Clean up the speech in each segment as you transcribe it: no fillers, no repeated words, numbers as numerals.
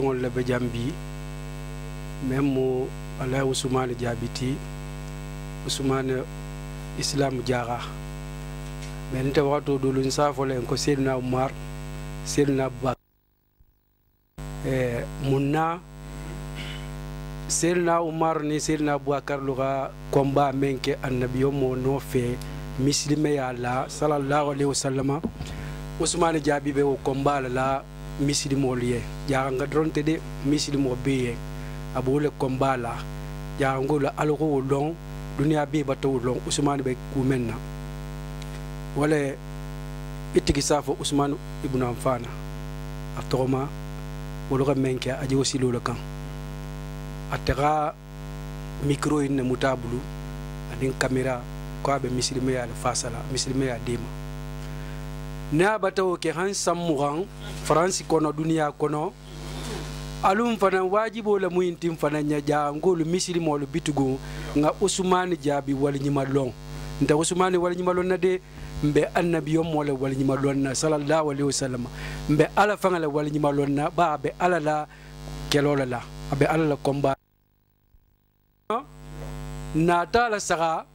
le be jambi même mo ala Ousmane Diabiti Ousmane Islam Diarra mais nte wato do lun safo len ko Seydina Umar Seydina Bak munna Seydina Umar ni Seydina Abubakar luga combat menke annabiyo mo no fe muslime ya la sallallahu alaihi wasallam Ousmane Diabi be o combat la misilimo liye jaranga dronte de misilimo beye abole kombala jarango la algo long dunia be bato long Ousmane be kumenna wala itiki safo Ousmane ibn Affan atoma wala menke aji wasilo le kan atera micro in mutabulu adin camera ko be misilime ya fasala misilime ya dema na batawo ke han samuran France kono dunia kono alum fana wajibo la muyintim fana nyaja ngolu misiri molu bitugo nga Ousmane Diabi wal nyima long nda Ousmane wal nyima lon na de mbe annabiyo mo la wal nyima lon na sallallahu alaihi wasallam mbe ala fanga la wal nyima lon na ba be ala la kelola la be ala la combat na tala saga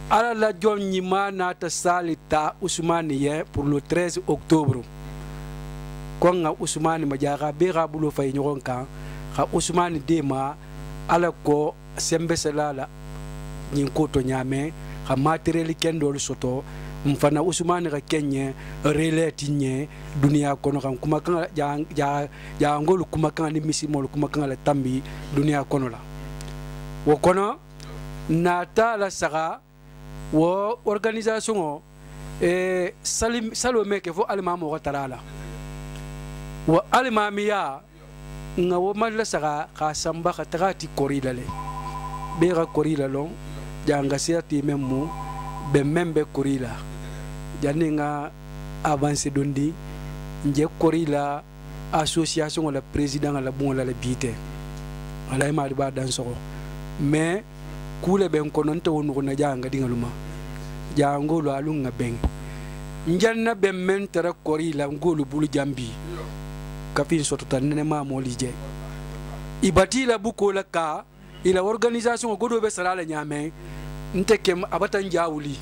ala la jon nyima na ta salita Ousmane ye pour le 13 octobre konga Ousmane majaga be rabulo fay nyoron kan ha Ousmane dema ala ko sembe selala nyin ko to nyame ha materiel kendo soto mfana Ousmane ga kenye relati nye dunia kono kan kuma kan ja ngolu kuma kan ni misimol kuma kan la tambi dunia kono la wo kono na ta la saga wo organisation salim salome ke fo almamo ko tarala wa almamiya nga wo malla saga ka samba ka tagati korila le be ga korila long janga siati memmu be membe korila janne nga avance dondi nje korila association la président la bon la bité alay ma ba dan soko mais kule ben kononte wonu na janga dingaluma jangolo alunga ben njanna be mentara korila ngolu bulu jambi kafin soto tanene ma molije ibati la buko la ka ila organisation godo be salala nyame ntekem abatan jawuli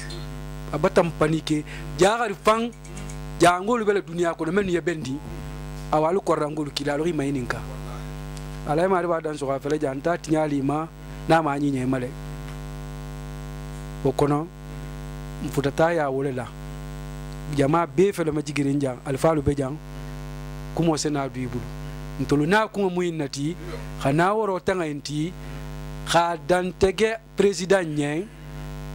abatan panike jagar fang jangolu bele dunia ko men ye bendi awalu korangolu kilalo mayninka alay ma ba dan so ka fele janta tinyali ma na ma nyi nyemale bokono mfutata ya wolela jama be fele ma jigirin jang alfalu be jang kumo sena bibulu ntolu na kuma muyinnati khana woro tanga inti kha dantege president nyen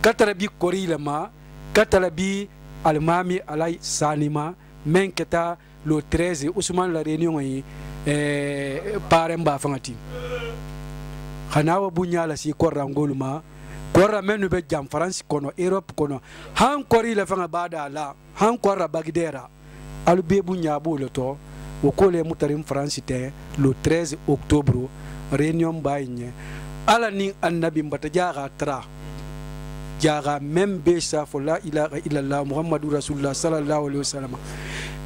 katara bi korila ma katara bi almami alay salima menketa le 13 Ousmane la réunion yi paremba fangati khana wa bunyala si korangoluma korra menu be jam France kono Europe kono han korila fanga bada la han korra bagdera albe bunya bolo to wokole mutarim France te le 13 octobre réunion bagne ala ni annabi mbata jaga tra jaga membe sa fo la ilaha illallah muhammadur rasulullah sallallahu alaihi wasallam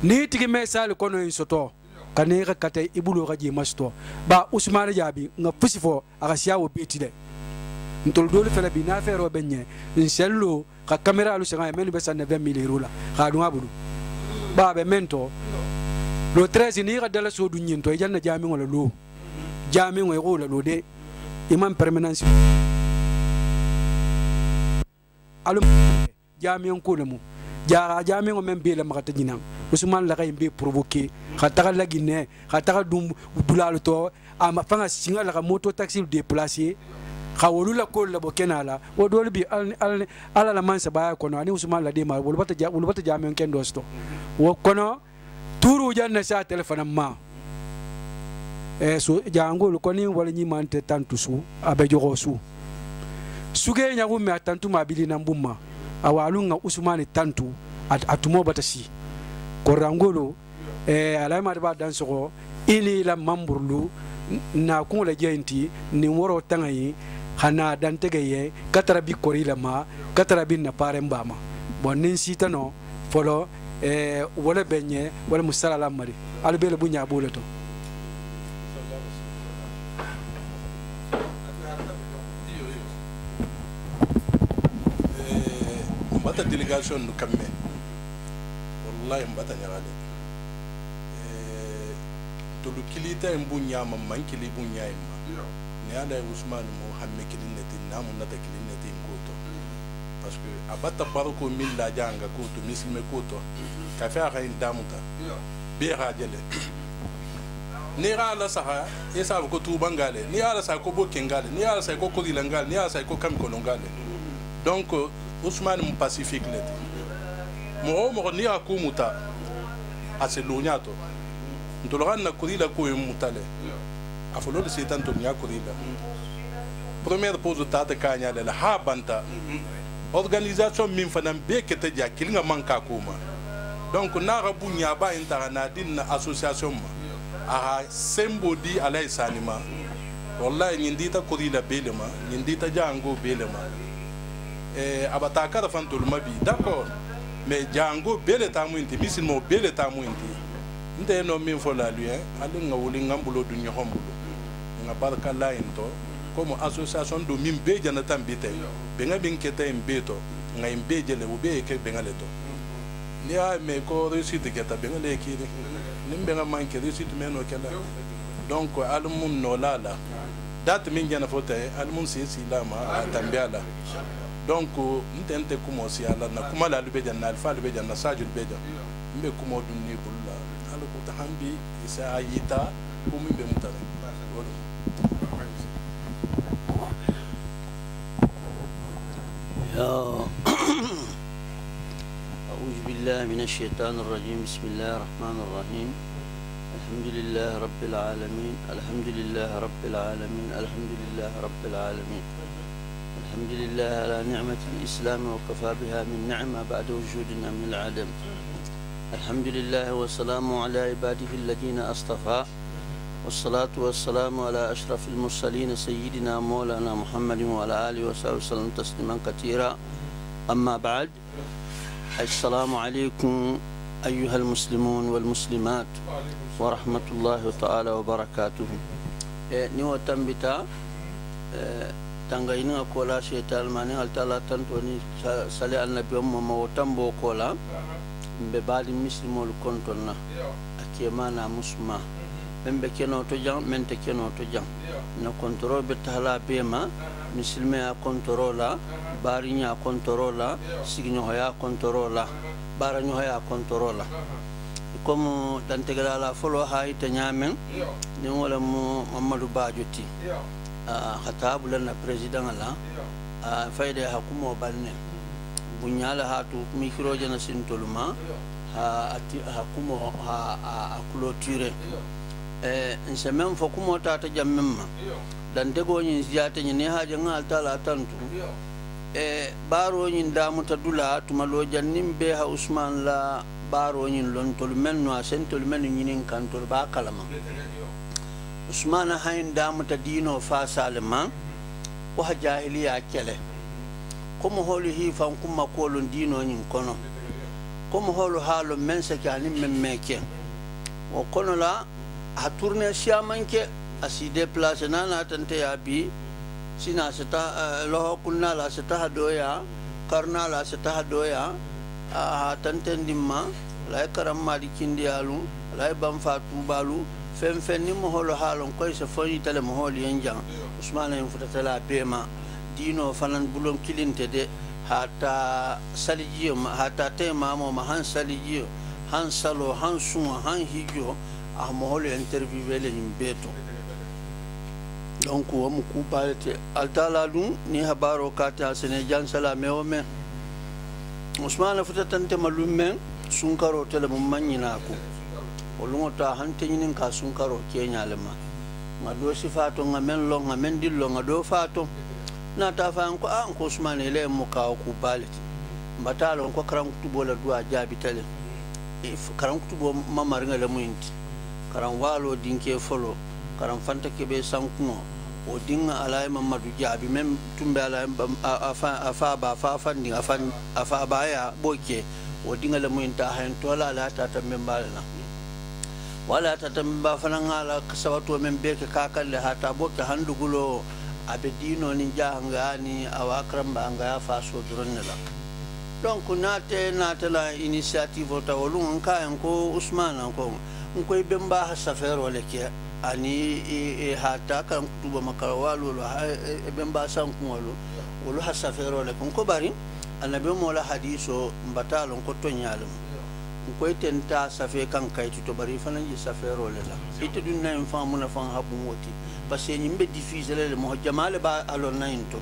ni tigi mesal kono en soto kane ka kate ibulo ga ji masto ba Ousmane Diabi nga pusifo aga siawo betide ntol dole fela bi na fero benye insello ka camera lu sanga menu be sanne 20 000 € la ka dunga budu ba be mento le 13 ni ga dala so du nyinto e janna jami ngolo lo jami ngoy ko la lo de imam permanence alum jami ko le mu jara jami ngo men be la makata jinam Ousmane la kay be provoquer khata la guiné khata dum dulalo to ama fanga singa la moto taxi déplacer khawolu la ko la bokenala o dole bi ala la mansa baya kono ani Ousmane la de ma wol bata jami ken dosto wo kono turu janna sa telefona ma so jangol ko ni wala ni mante tantu su abe jogo su suge nyagu me tantu ma bilina mbumma awalunga Ousmane tantu atumo batasi ko rangolo alay ma ba dan so ili la mamburlu na ko la jenti ni woro tangayi hana dan tegeye katara bi korila ma katara bin na paremba ma bonin sitano folo wala benye wala musala la mari albele bunya boleto mbata délégation nu kamme wallahi mbata nyagale to lu kilita en bunya ma man kili bunya ma ne ala Usman mo hamme kilinati namu nata kilinati ngoto parce que abata barko min la janga ko to mislime ko to ka fa ga indamuta be ha jele ni ala saha esa ko tubangale ni ala sa ko bokengale ni ala sa ko kodilangale ni ala sa ko kam kolongale donc Usman mu pacifique leti mo ni akumuta aselunyato ntologa na kodila ko mutale afolo de setan to nya kodila première pose tata kanya la ha banta organisation min fanam be kete ja kilinga manka kuma donc na rabu nya ba intana din na association ma a sembodi alay sanima wallahi nyindita kodila belema nyindita jango belema abataka fan toluma bi d'accord mais jango bele tamuinti misilmo bele tamuinti nte no min fo la lui ale nga wuli ngambulo du nyohombulo nga barka la into comme association do min be jana tambite be nga bin kete mbeto nga imbeje le ube ke be nga leto ni a me ko réussite keta be nga le kiri nimbe nga manke réussite meno kala donc almun no lala date min jana fote almun si lama tambiala donc ntente kumo si ala na kuma la lube jana alfa lube jana sajul beja mbe kumo dunni bulla ala ko tahambi isa ayita kumi be mutare يا أعوذ بالله من الشيطان الرجيم بسم الله الرحمن الرحيم الحمد لله رب العالمين الحمد لله رب العالمين الحمد لله رب العالمين الحمد لله على نعمة الإسلام وكفى بها من نعمة بعد وجودنا من العدم الحمد لله والسلام على عباده الذين اصطفى والصلاة والسلام على أشرف المرسلين سيدنا مولانا محمد وعلى آله وصحبه وسلم تسليما كثيرا أما بعد السلام عليكم أيها المسلمون والمسلمات ورحمة الله تعالى وبركاته نيو تنبتا تنغينا كولا شيطان ماني التالا تنتوني سالي النبي أمم وتنبو كولا ببالي مسلمو لكونتنا أكيمانا مسلمة من بكينو تجان من تكينو تجان نكونترول بتهلا بيما مسلمي كونترولا بارينيا كونترولا سيغنو هيا كونترولا بارانيو هيا كونترولا comme tantegala la folo hay tanyamen ni wala mo Mamadou Badioti khatabu lana president la fayde hakumo banne bunyala hatu micro jana sintoluma hakumo ha clôturer nsemem fo kumo tata jammemma dan dego nyin ziyata ni haja ngal tala tantu baro nyin damuta dula tumalo jannim be ha Usman la baro nyin lon tol menno sentol men nyinin kantol ba kalama Usman hayin damuta dino fa salima wa jahiliya kele como holu hi fan kuma kolon dino nyin kono como holu halo men se kani men meke o kono la a tourner siamanke asi déplacer nana tante ya bi sina seta lo kunna la seta hadoya karna la seta hadoya a tante ndimma la karam mali kindialu la bam fatu balu fen fen ni mo holo halon koy se foni tele mo hol yenjang Usman en futata la bema dino fanan bulom kilinte de hata salijiyo hata tema mo han salijiyo han salo han suma han hijo a mo hol interview wele beto donc wo mu ku balete altala dum ni habaro kata Senegal salame o men Usman futata tante malumen sunkaro tele mo manyina ko olungota hante nyinin ka sunkaro kenya lema ngado sifato ngamen lo ngamen dillo ngado fato na ta fa ko an ko Usman ele mo ka ku balete batalo ko karam kutubo la duwa jabi tele karam kutubo mamar ngale muinti karam walo dinke folo karam fanta kebe sankuno o dinga alay Mamadou jabi mem tumbe alay afa ba fa fandi afa ba ya boke o dinga le muinta hen tola la tata membala wala tatamba fanangala kasawatu men beke kakalle hata boke handugulo abe dino ni jahanga ni awakramba anga faso dronela donc nate la initiative tawolun kan ko Usmana ko bemba safero leke ani hata kan tuba makarawalu bemba sankolo wolo hasafero leke ko bari annabi mola hadiso mbatalon ko tonyalum ko tenta safe kan kay to bari fananji safero lela ite dunna en famuna fan habu moti parce que nimbe difficile le mo jamal ba alon nainto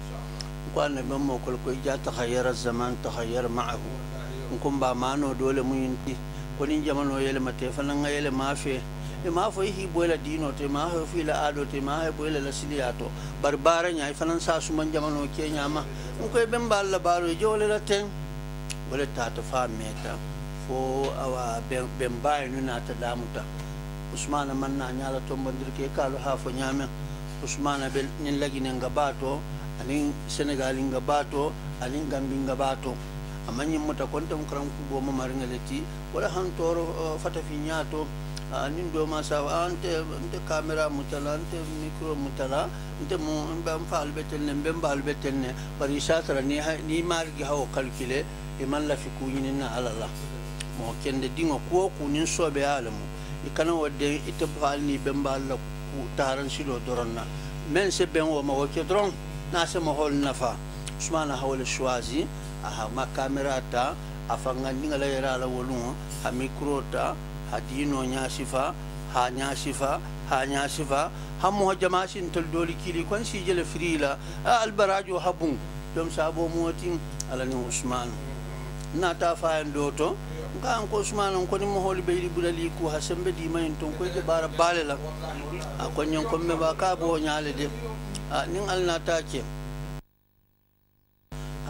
ko annabi mo ko ja takhayyara zaman takhayyara ma'ahu ko ba mano dole mun yinti ko ni jamano yele mate fanan yele mafe e ma fo hi boyla dino te ma ho fi la ado te ma he boyla la siliato barbara nya fanan sa su man jamano ke nyama ko ben balla baro jole la ten wala tata fa meta fo awa ben bayinu na ta damuta Usmana man na nyala to bandir ke kalu ha fo nyame Usmana bel nyin lagi ne ngabato anin Senegal ngabato anin Gambi ngabato amanyi muta konta mukram kubo mamaringa leti wala han toro fata fi nyato anin do ma sa ante camera mutala ante micro mutala ante mo mbam faal betel ne mbam bal betel ne bari satra ni margi hawo calculer e man la fi kunyina ala la mo kende dingo ko kunin sobe alamu ikana wadde ite faal ni bembal la ku taran silo doronna men se ben wo ma woke dron na se mo hol nafa Usmana hawle choisi aha ma camera ta afanga ngala yara la wolu ha micro ta hadino nyasifa ha nyasifa ha mo jamasin tol doli kili kon si jele frila al barajo habun dom sabo motin ala ni Usman na ta fa ndoto kan ko Usman ko ni mo holi be bulali ko hasembe di mayin ton ko je bara balela akon nyon ko me ba ka bo nyaale de nin alna ta ke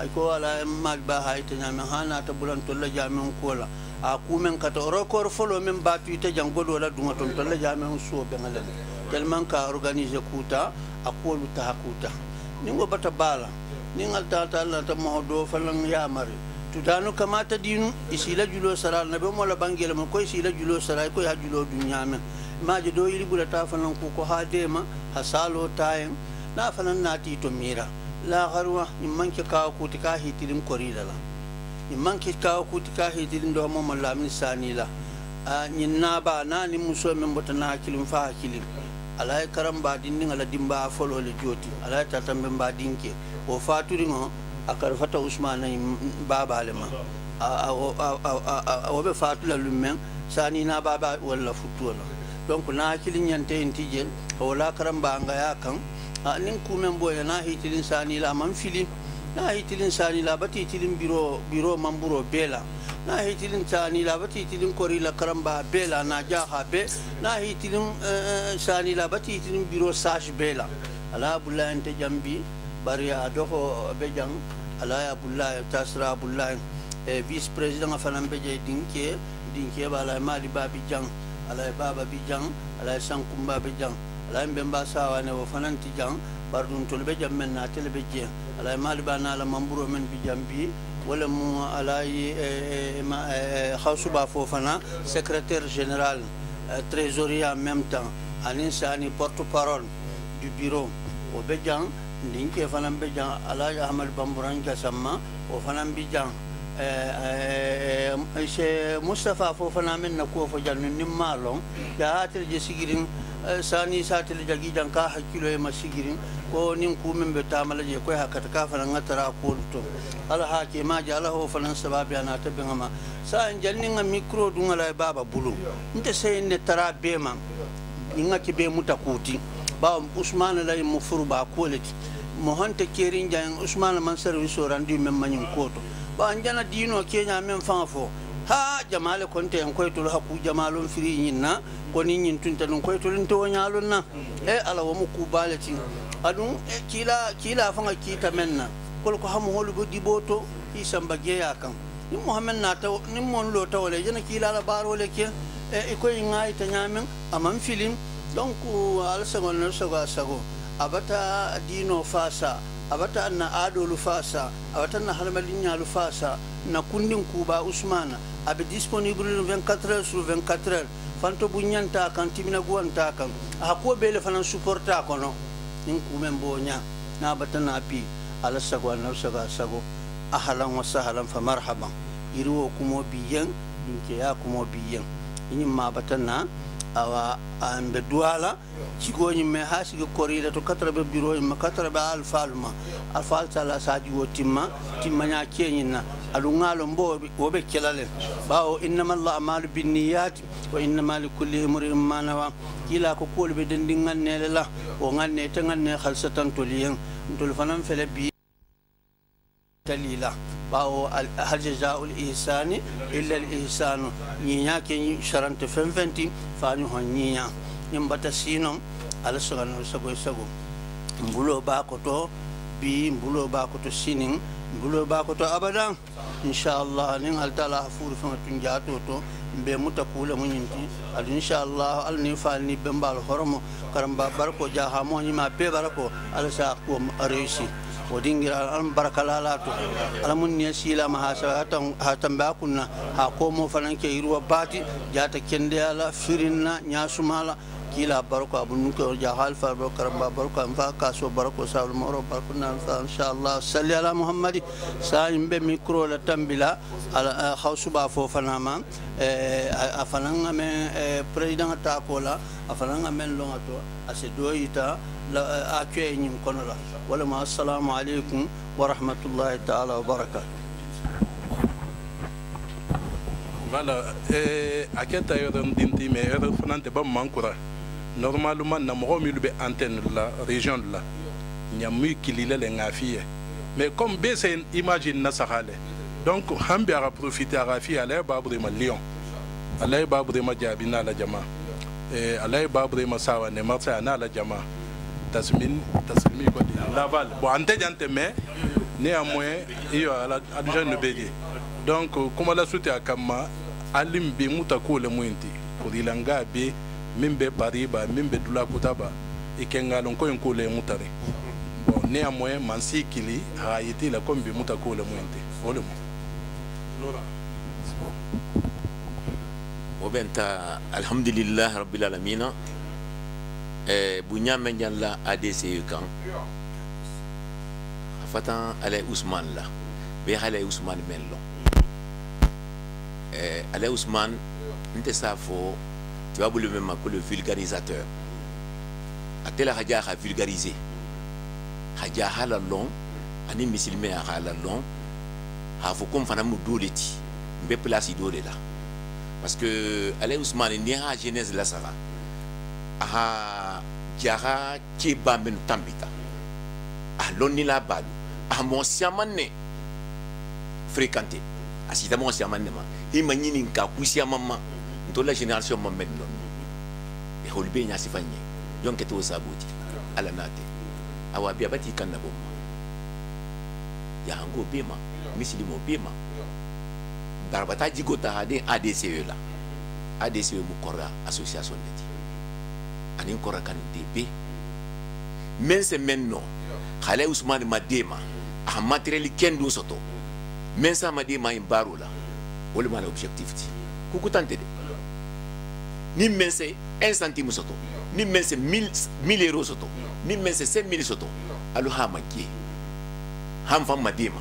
ay ko ala mal ba hayta nyame hana ta bulan to la jamen kola a kumen kata record folo men batu ite jangodo la dunga ton to la jamen so be ngalen tellement ka organiser kuta akolu ta hakuta ningo bata bala ningal ta Allah ta mohdo falan ya mari tudanu kamata dinu isila julo sara nabe mo la bangele mo ko isila julo sara ko ha julo dunya men maje do yiri bula ta falan ko ha dema hasalo tayen na falan nati to mira la garwa manke ka ko tika hitilim korila la manke ka ko tika hitilim do mo la min sanila nyinna ba na ni muso men botana hakilim fa hakilim alay karamba dinni ngala dimba folo le joti alay tatambe mba dinke o faturi ngo akar fata Usmana baba lema o be fatula lumen sani na baba wala futuwa donc na hakilin yante intijel wala karamba nga yakan nin kumen boye na hitilin sani la man fili na hitilin sani la bati hitilin biro mamburo bela na hitilin sani la bati hitilin kori la karamba bela na jaha be na hitilin sani la bati hitilin biro sash bela ala bulla ente jambi bariya doko bejang ala bulla tasra bulla vice president afanam beje dinke bala mali babi jang ala baba bijang ala sankumba bijang ala mbemba sawa ne wo fananti jang bardun tolbe jam men na telbe je ala mali bana la mamburo men bijambi wala mu ala khawsuba fofana secrétaire général trésorier en même temps anin sani porte-parole du bureau o bejang dinke fanam bejang ala Ahmad Bamburan Gassama o fanam bijang se Mustafa fofana men na ko fo jannu nimmalon ya hatel je sigirin sani satel jagi janka hakilo e masigirin ko nin ku men be tamala je ko hakata ka fana ngatara ko to ala ha ke ma jala ho fana sababi ana tabbe ngama sa en jannin ngam micro dungala baba bulu nte se ne tara be man ninga ke be mutakuti ba Usman la mu furba ko leti mo honte kerin jan Usman man service randi men manin koto ba anjana dino kenya men fanfo ha jamale konte en koytul haku jamalon firi nyinna ko ni nyin tunta non koytul to nyalon na ala wo mu kubalati adun kila fanga kita menna kol ko hamu holu bo diboto isamba geya kan ni Muhammad na ta ni mon lo ta wala jana kila la baro le ke ko ngai ta nyamen amam film donc al sagon no sago abata dino fasa abata na adolu fasa abata na halmalinya lu fasa na kundin kuba Usmana abe disponible 24 heures sur 24 heures fanto bunyanta kan timina guanta kan a ko bele fanan supporta kono nin kumen bonya na batana bi ala sago na sago ahlan wa sahlan fa marhaban iriwo kumo biyen inke ya kumo biyen inin ma batana awa ambe duala cigoni me hasigo korida to katrabe biro ma katrabe alfalma alfal tala saji wotimma timmanya kenyina alungalo mbobi wobe kelale bawo innama allah amalu binniyat wa innama likulli imrin ma nawa kila ko kolbe dendi nganne la o nganne te nganne khalsatan toliyen tol fanan fele bi dalila bawo hal jazaa'ul ihsani illa al ihsanu nyinya ke sharante femfenti fani hon nyinya nyambata sino ala sugano sago mbulo ba ko to bi mbulo ba ko to sinin mbulo ba ko to abadan inshallah nin hal tala furu fa tunjato to be mutakula munyinti al inshallah al ni fa ni bembal horomo karamba barko jaha mo ni ma pe barako ala sa ko reisi ودينغرا الان بركلالاتو علمون نيسيلا ما هاتم باكنا هاكومو فلانكي يروا باتي جاتا كنديالا فيرنا نياسومالا كيلا بركو ابو نكو جاهال فبركو ربا بركو انفا كاسو بركو سال مورو بركو نانفا ان شاء الله صلي على محمد سايم بميكرو لا تامبلا على خوسبا فوفناما افنان من بريزيدان تاكولا افنان من لوناتو اسدويتا لا اكي نيم كونلا ولا ما السلام عليكم ورحمه الله تعالى وبركاته. Voilà, à quel tailleur d'inti mais fanante ba mankura normalement na mo mi lube antenne la région là nyamu kilile le ngafie mais comme besen imagine na sahale donc hambi a profiter à rafi ala babre ma lion ala babre ma jabina la jama ala babre ma sawa ne marsa na la jama tasmin ko laval bon antenne mais néanmoins il y a adjoint de bédier donc comme la soute à kama alim be mutako le muinti kodilanga be mimbe pariba mimbe dula kutaba ikengalon ko yonko le mutare bon néanmoins mansi kili a été la comme be mutako le muinti volemo lora obenta alhamdulillah rabbil alamin bunya menjan la ADC kan fatan alay Ousmane la be alay Ousmane mello Alain Ousmane, tu vas le même que le vulgarisateur. A-t-il à vulgariser? Hadja a la long, ani musulman a la long, a faut qu'on fasse un douleti, mais place idole là. Parce que Alain Ousmane n'est pas genèse la Sara. A Diara qui bat men tambita. A l'onni la badu. A mon siamane fréquenté. Asita mon siamane ma. Imagine ka kusia mama ntola génération mamen non e holbe nya sifanye donc to sabuti ala nate awa bia bati kanna bomma ya hango bema misilimo bema darbata jigota hade ADCE la ADCE mu kora association neti ani kora kan DB men se menno khale Ousmane madema a matériel kendo soto men sa madema in barula wala mala objectif ti kuku tante de ni mense 1 centime soto ni mense 1000 euros soto ni mense 5000 soto alu ha magie ham fam madema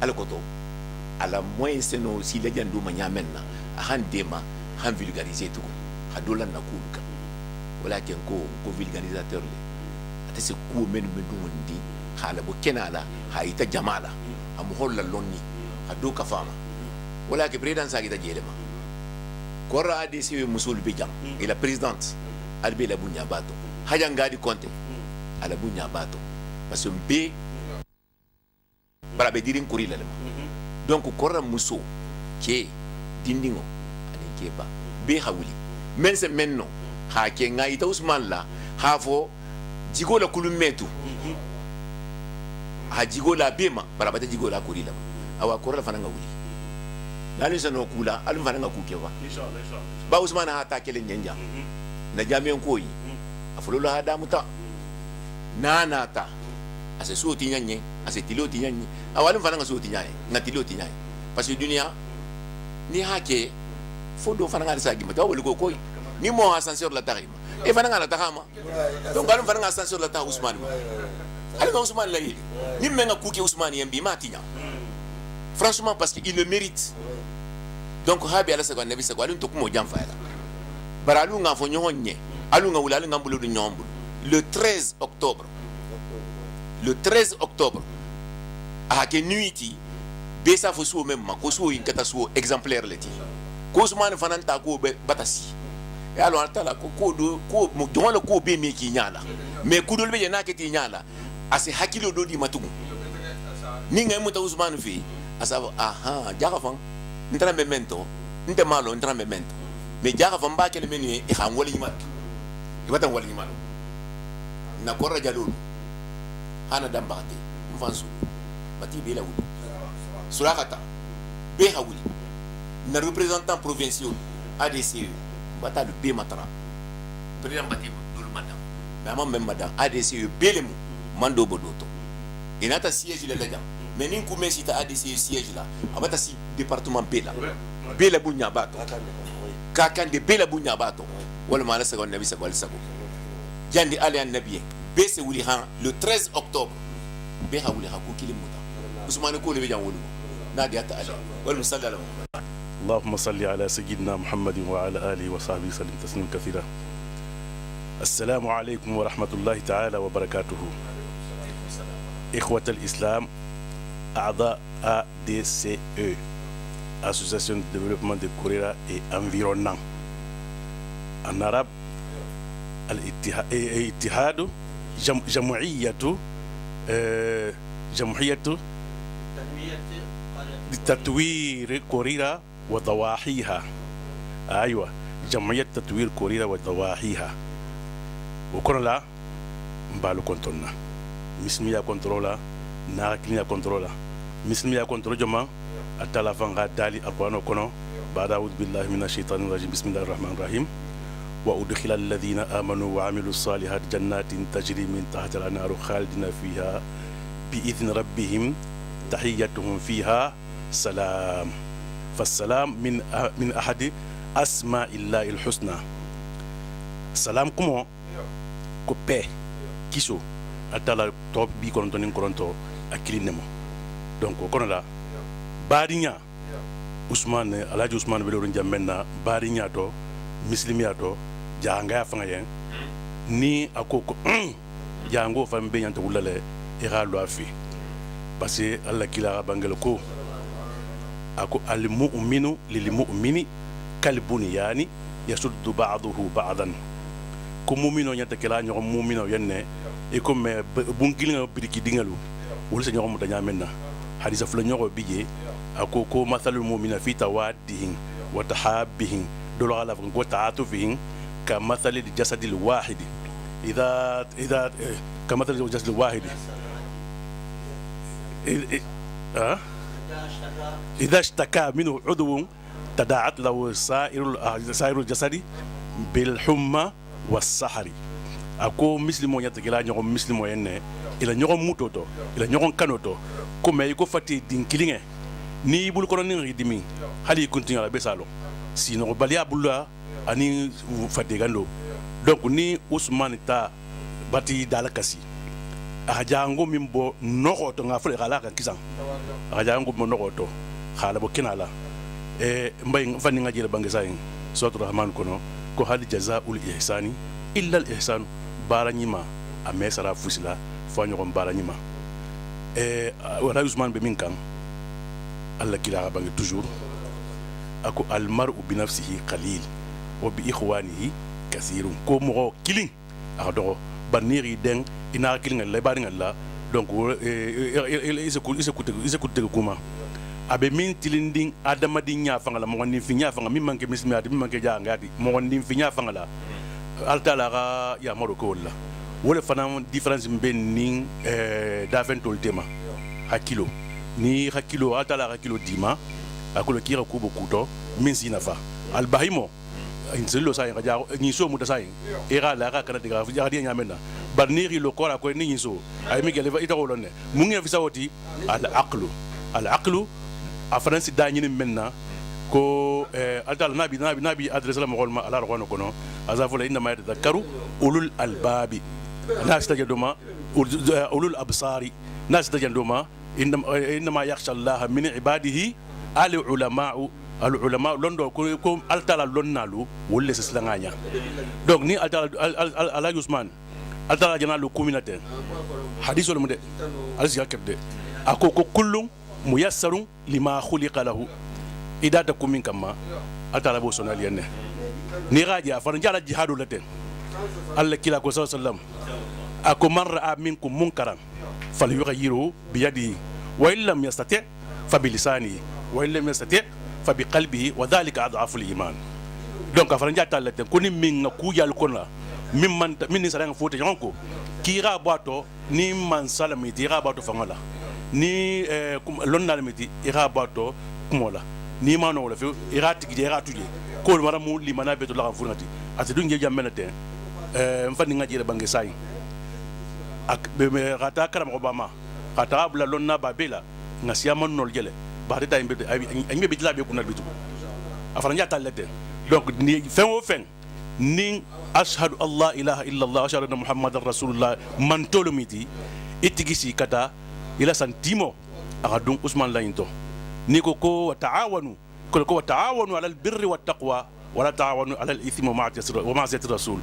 ala koto ala moyen seno si la jandu ma nyamenna han dema han vulgariser tout ha dolan na kulka wala ken ko vulgarisateur le ate se ku men ndi hala bo kenala ha ita jamala am holla lonni ha do ka fama wala ke président sa kita jelema kora ADC musul bijam et la présidente albe la bunya bato haja ngadi konte ala bunya bato parce que be barabe dirin kurila lema donc kora muso ke dindingo ani keba be hawli men se menno ha ke ngai ta Ousmane la ha fo jigo la kulumetu ha jigo la bema barabe jigo la kurila awa kora la fananga wuli nani sano kula alum fananga kukewa inshallah ba Ousmane ha ta kele nyanja na jami'an koyi afulu hada muta nana ta ase suoti nyanye ase tiloti nyanye awalum fananga suoti nyanye na tiloti nyanye parce que dunia ni hake fodo fananga sa gima to wol ko koyi ni mo ascenseur la tarima e fana ngala takama donc alum fana ascenseur la ta Ousmane alum Ousmane la yeli ni menga kuki Ousmane yembi matinya franchement parce qu'il le mérite donc habi ala sa nabi sa alum to kumo jamfa la bara alum nga fo nyonye alum nga wula alum nga mbulu du nyombu le 13 octobre a ke nuiti besa fo so même ma ko so yin kata so exemplaire leti ko Ousmane fana ta ko batasi e alors tala ko mo don ko be me ki nyala mais ku dol be na ke ti nyala ase hakilo do di matugu ni ngay muta Ousmane fi asaba aha jaga fan ndra memento nte malo ndra memento mais jaga fan ba kele menu e xam wala nyima e watan wala nyima na ko rajalul hana dambate mfansu bati be la wuli surakata be ha wuli na représentant provincial ADCE bata le be matara président bati dul madam mais même madam ADCE belemu mando bodoto inata siège le laja mais nin ku messi ta ADCE siège là abata si département bela bunya bato kakan de bela bunya bato wala mala sa nabi sa wala sa ko jandi ali an nabiye be se wuli han le 13 octobre be ha wuli ha ko kilimuta Ousmane ko le be jawolu nadi ata ali wal sallallahu اللهم صل على سيدنا محمد وعلى آله وصحبه وسلم تسليما كثيرا. السلام عليكم ورحمة الله تعالى وبركاته. إخوة الإسلام، أعضاء ADCE Association de développement de Kourira et environnement. En arabe, الاتحاد جمعية لتطوير كوريرا وضواحيها. أيوة، جمعية تطوير كوريرا وضواحيها. وكنا لا مبالو كنترولنا مسمية كنترولا ناكليا كنترولا مسمية كنترول جماعة أتلا فانغا تالي أقوانو كنو بعد أعوذ بالله من الشيطان الرجيم بسم الله الرحمن الرحيم وأدخل الذين آمنوا وعملوا الصالحات جنات تجري من تحت الأنهار خالدين فيها بإذن ربهم تحيتهم فيها سلام. فالسلام من أحد أسماء الله الحسنى. سلام كمو كوبي كيسو أتلا توب بي كورنتو كورنتو أكلينمو دونك كونا لا بارينيا عثمان الحاج عثمان بلورن جامنا بارينيا تو مسلميا تو جانغا فانغا ni akoko jango fambe nyanta wulale iralo afi parce que Allah kila bangel ko ako al mu'minu lil mu'mini kal bunyani yasuddu ba'dahu ba'dan ko mu'mino nyanta kila nyo mu'mino yenne e ko me bungilinga bidiki dingalu wala senyo mo tanya menna hadisa fula nyo biye ako ko mathalul mu'mina fi tawaddihin wa tahabbihin dolo ala ko ta'atufihim كمثل الجسد الواحد إذا كمثل الجسد الواحد إذا اشتكى منه عضو تداعت له سائر الجسد بالحمى والسحر أكو مسلم يتكلم عن مسلم ين إلى نيرون موتوتو إلى نيرون كانوتو كم يكون فاتي دين كلينه ni bul ko ni ridimi hali continue la besalo sino balia bulla ani fatigando donc ni Ousmane ta bati dalakasi ajango mimbo nokoto nga fule kala kan kisan ajango mo nokoto khala bo kinala mbay fani nga jere bangi sayin sotu rahman kono ko hal jazaa'ul ihsani illa al ihsan baranyima amesara fusila fanyo ko baranyima wala Ousmane be min kan Allah kila bangi toujours ako al mar'u bi nafsihi qalil وبإخوانه كثير كومو كيلين أخدو بنيري دين إنا كيلين الله بارين الله دونك إذا كنت كوما أبي مين تلين آدم دينيا فعلا مغني فينيا فعلا مين مانك مسمى آدم مين مانك جانغادي مغني فينيا فعلا ألتلا يا مروكو الله ولا فنام difference بين نين دافن تولتما هكيلو ni hakilo ألتلا hakilo dima أقول كيرا كوبو كوتو مين سينافا البهيمو inselo sa nga ni so muta sa era la ka kana diga ya dia nyamena barniri lo ko la ko ni so ay mi gele ita ko lonne mu ngi fi sawoti al aqlu a france da nyini menna ko altal nabi adresse la mo ma ala ko no azafula inna ma yatadhakkaru ulul albabi nas tajaduma ulul absari nas tajaduma inna ma yakhsha Allah min ibadihi al ulama londo ko altala lonnalu wolle seslanganya donc ni altala ala Usman altala janalu communauté hadithul mude alsiya kebde ako ko kullum muyassarun lima khuliqa lahu idata kumin kama altala bo sonal yenne ni raja fa jala jihadu laten alla kila ko sallallahu ako man ra'a minkum munkaran falyughayyiru bi yadihi wa illam yastati fa bi lisanihi wa illam yastati fa bi qalbihi wa dhalika adhafu al-iman donc fa njata laten ko ni min ku yal kona min ni saranga fote jonko kira bato ni man salami dira bato fangala ni lonnal meti ira bato kumola ni mano wala fi ira tigi ira tuje ko mara mu limana beto la funati ati dunge jammenate mfani ngaji re bangi sai ak be rata karam obama rata bla lonna babela ngasiya man nol gele ba da imbe ay be la be kunal bitu afara njata lete donc ni fen o fen ni ashhadu allah ilaha illa allah ashhadu anna muhammadar rasulullah man tolomiti itigisi kata ila santimo akadun Usman Lainto ni ko ta'awanu ko ta'awanu ala albirri wat taqwa wala ta'awanu ala al-ithmi wa ma'siyati rasul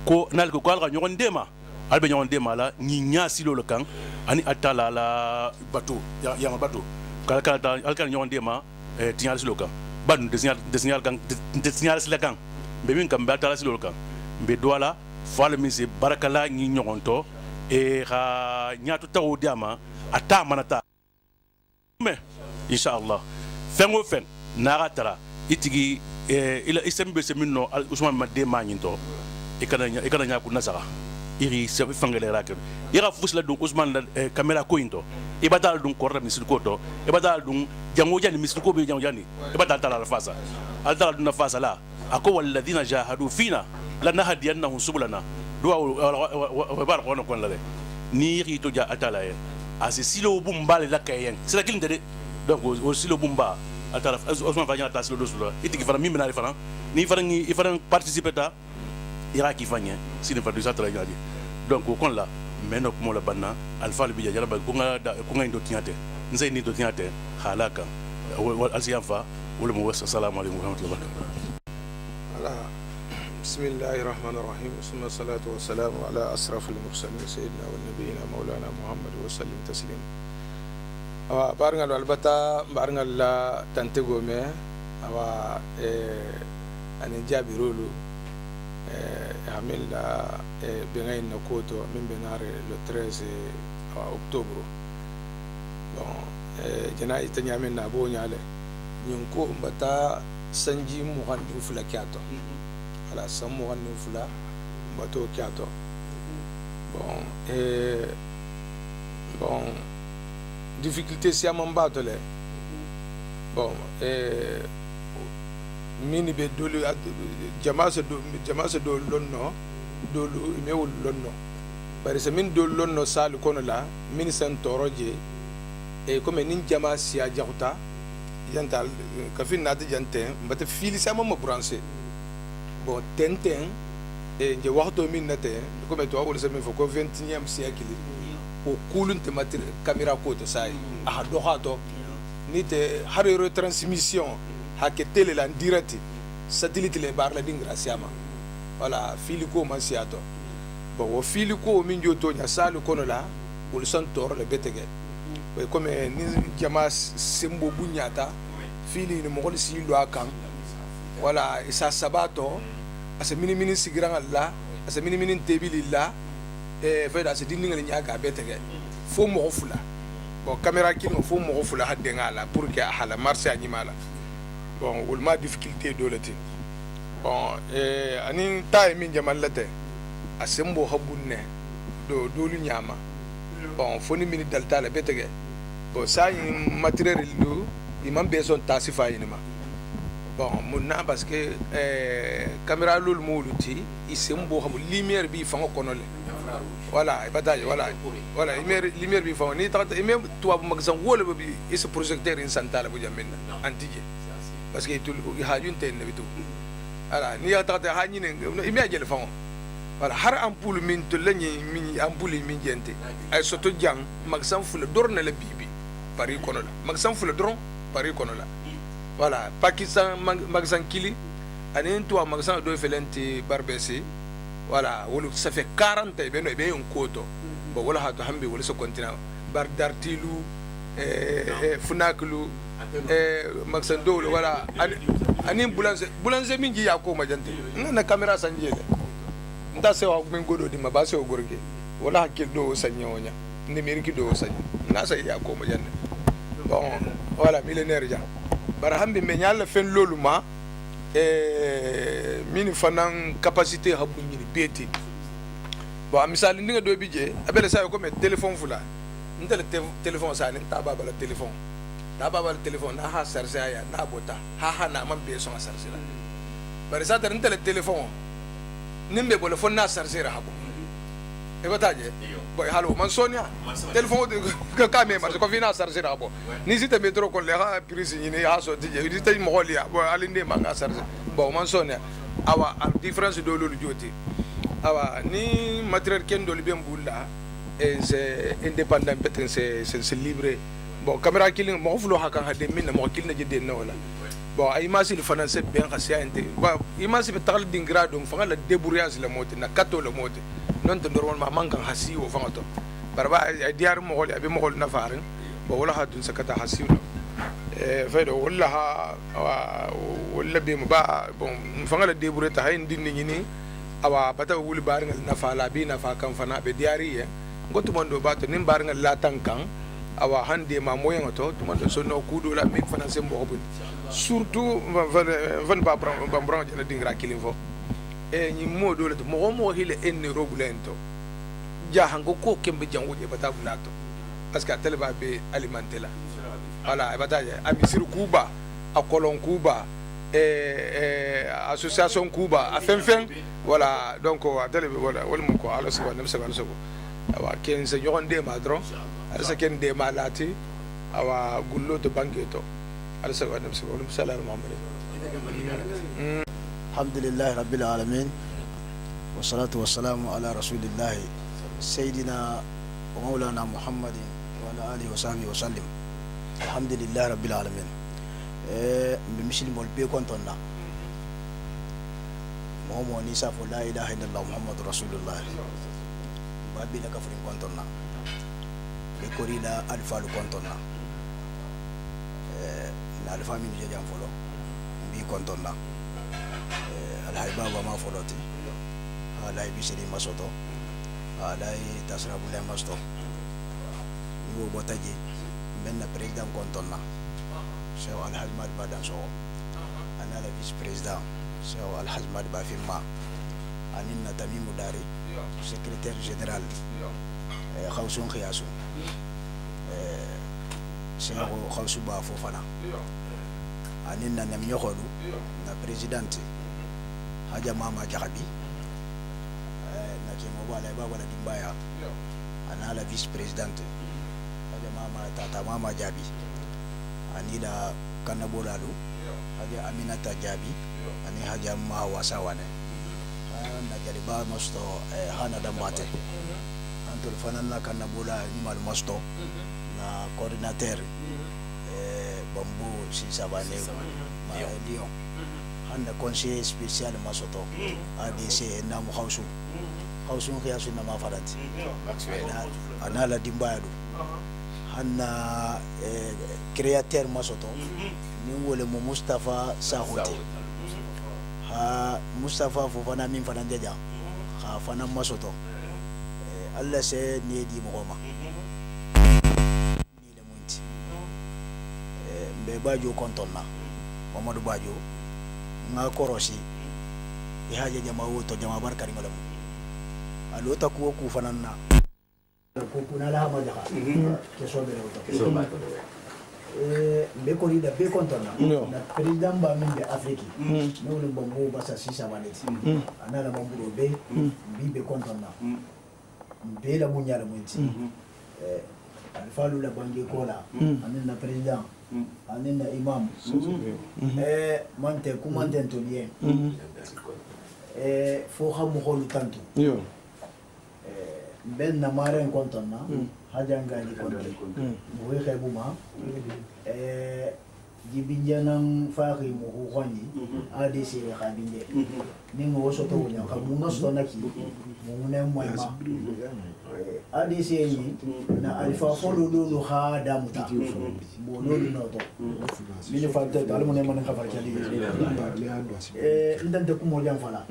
ko nal ko alga nyon dema albe nyon dema la ni nyasi lo kan ani atala la bato ya ma bato kala alkan nyon dema tinyal silo kan ban de signal kan be min kam batala silo kan be doala fala mi se barakala ni nyonto e ha nyatu taw diama ata manata mais inshallah fengo fen naratara itigi ila isembe seminno Usman madde mañinto ikana nya ku nasara iri se fangale rakel ira fusla dum Usman la camera ko into ibadal dum korra misil ko to ibadal dum jango jani misil ko be jango jani ibadal tala fasa al tala dum fasa la ako walladhina jahadu fina lanahdiyannahum subulana duwa wa bar ko non kon la ni ri to ja atala asi silo bumba le lakayen c'est la kilinde de donc au silo bumba atala Usman fanya ta silo dosula itiki fara mi menari fara ni fara participer ta ira ki fanya sine fa du satra jadi donc kon la menok mo la banna alfa bi jara ba ko nga ndo tiate nzay ni do tiate halaka wal asiyafa wala mo wasa assalamu alaykum wa rahmatullahi wa barakatuh. بسم الله الرحمن الرحيم ثم الصلاة والسلام على أشرف المرسلين سيدنا ونبينا مولانا محمد وسلم تسليما. بارغال البتا بارغال لا تنتغو مي اوا اني جابيرولو عمل بين نكوتو من بنار le 13 octobre. Bon jana itanya men na bo nyale nyonko mbata sanji mu handu fulakiato. Ala samu hannu fula bato kiato bon difficulté si amambato le bon mini be dolu jamaase do lonno dolu mewul lonno bari se min do lonno sal kono la min sen toroje e comme nin jamaasi a jaxuta yantal kafin nati jante mbate fili sama ma branché bon tenten et je waxto min nate comme to wol sami ko 21e siècle o kulun te matir caméra ko to sai a do hato ni te haro retransmission hakke télé la direct satellite le bar la dingra siama voilà fili ko man siato bon o fili ko min joto nya salu kono la wol santor le betege comme ni jama sembo bunyata fili ni mo ko si lo akan voilà isa sabato asa mini sigiran Allah asa mini tebilillah e fayda asa dinningal nyaaga betege fo mo fula bon caméra kilo fo mo fula hadde ngala pour que hala marché animala bon wol ma difficulté dolati bon ani tay min jamallate asembo habunne do dolu nyama bon fo ni mini dalta la betege bon ça matériel lu imam besoin tasifa yinima bon munna parce que caméra lol moluti isembo hamu lumière bi fango konole voilà bataille voilà lumière bi fango ni tata même toi magazin wole bi ce projecteur in santala bu jamena antije parce que tout hajun ten nabitu ala ni ya ta ha ni ne imi ajel fa wala har ampoule min to lañi min ampoule min jente ay soto jang magsan fula dorna la bibi pari kono la magsan fula doron pari kono la voilà Pakistan magsan kili anen to magsan do felenti barbesi voilà wolu ça fait 40 et beno be on koto bo wala ha to hambe wala so continent bar dartilu funaklu magsan do wala anin bulanze min ji yako majante na camera sanje de nda se wa men godo di mabase o gorge wala hakil do sanya wonya ni miriki do sanya na sai yako majante bon voilà millénaire ja bara hambe men yalla fen lolu ma mini fanan capacité habu ni beti bon misali ndinga do bije abele sa ko me téléphone fula ndele téléphone sa ni ta baba la téléphone na ha sarse aya na bota ha na man be so sarse la bare sa tar ndele téléphone nimbe bole fon na sarse ra habo e bataje boy halo man sonia téléphone ka me mar ko fina sarse ra habo ni sita metro ko le ha prise ni ha so tije ni tay mo holia bo alinde ma nga sarse bon man sonia awa différence do lolu joti awa ni matériel ken do libem bulla et c'est indépendant peut-être c'est libre bon caméra killing mo fulo hakan hade min mo kilna jidde no wala bon ay masil français bien xasia inte bon imasi be tagal dingra dum fa la débrouillage la moti na kato la moti non to normalement mankan hasi o fa to barba ay diar mo hol abi mo hol na farin bon wala hadun sakata hasi faydo wala ha wala be mo ba bon fa la débrouiller ta hay ndin ni awa bata wuli baringa na fa la bi na fa kan fa na be diari ngotu mondo bato nim baringa la tankan awa hande ma moyen to tumando so no kudo la mi français mo ko surtout van ba bran jana dingra kilin fo e ni modo le mo hile en robulento ja hango ko kembe jango e bata bulato parce que tele ba be alimenter la voilà e bata ami sir kuba a kolon kuba association kuba a fen voilà donc a tele voilà wala mo ko ala so wala so awa ken se jonde madron alsa ken de malati awa gullo to bangeto alsa wa nafsi wa sallallahu alaihi alhamdulillah rabbil alamin wassalatu wassalamu ala rasulillah sayyidina wa maulana muhammadin wa ala alihi wa sahbihi wa sallim alhamdulillah rabbil alamin muslim mol be kontonna mo ni sa fo la ilaha illallah muhammadur rasulullah babi la kafrin kontonna e korila alfa lu kontonna la alfa min je jam folo bi kontonna al haybaba ma foloti ala bisiri masoto ala tasrabu le masto ni bo taji men na president kontonna cheikh al hajmad badan so ana la vice president cheikh al hajmad ba firma anin na tamimu dari secrétaire général khawsun khiyasu cheikh khawsu ba fofana anin na nam yokholu na présidente haja mama jahabi na kemo bala baba la dimbaya ana la vice présidente haja mama tata mama jabi anila kanabolalu haja aminata jabi ani haja ma wasawane na jaliba masto hana damate antul fanana kanabola mal masto na coordinateur bambu si sabane ma Lyon handa conseiller spécial masoto ADC na mu hausu khiyasu na mafarati ana la dimbayadu hanna créateur masoto ni wole mo Mustafa Sahote ha Mustafa fofana min fana deja ha fana masoto Allah se ne di mo ma ni le munti be bajo kontonna Mamadou Bajo nga korosi e haje jama woto jama barkari ngala mu alota ko ku fananna ko kuna la ma jaha ke so be woto be ko ida be kontonna na president ba min be Afrique no le bombo basa sisa maneti anala bombo be bi be kontonna be la munyala munti alfalu la bange kola anin na president anin na imam mante kumante to bien fo xamu xolu tantu ben na maren kontona hajanga ni konton mo wi xebuma jibinjanam fari mo khoni ADC khabinde ningo soto wonya kamunga stonaki mo ne moyma ADC yi na alfa folo lolu khada muta bo lolu noto mini fante dal mo ne man khafar kali ndante ko mo jam fala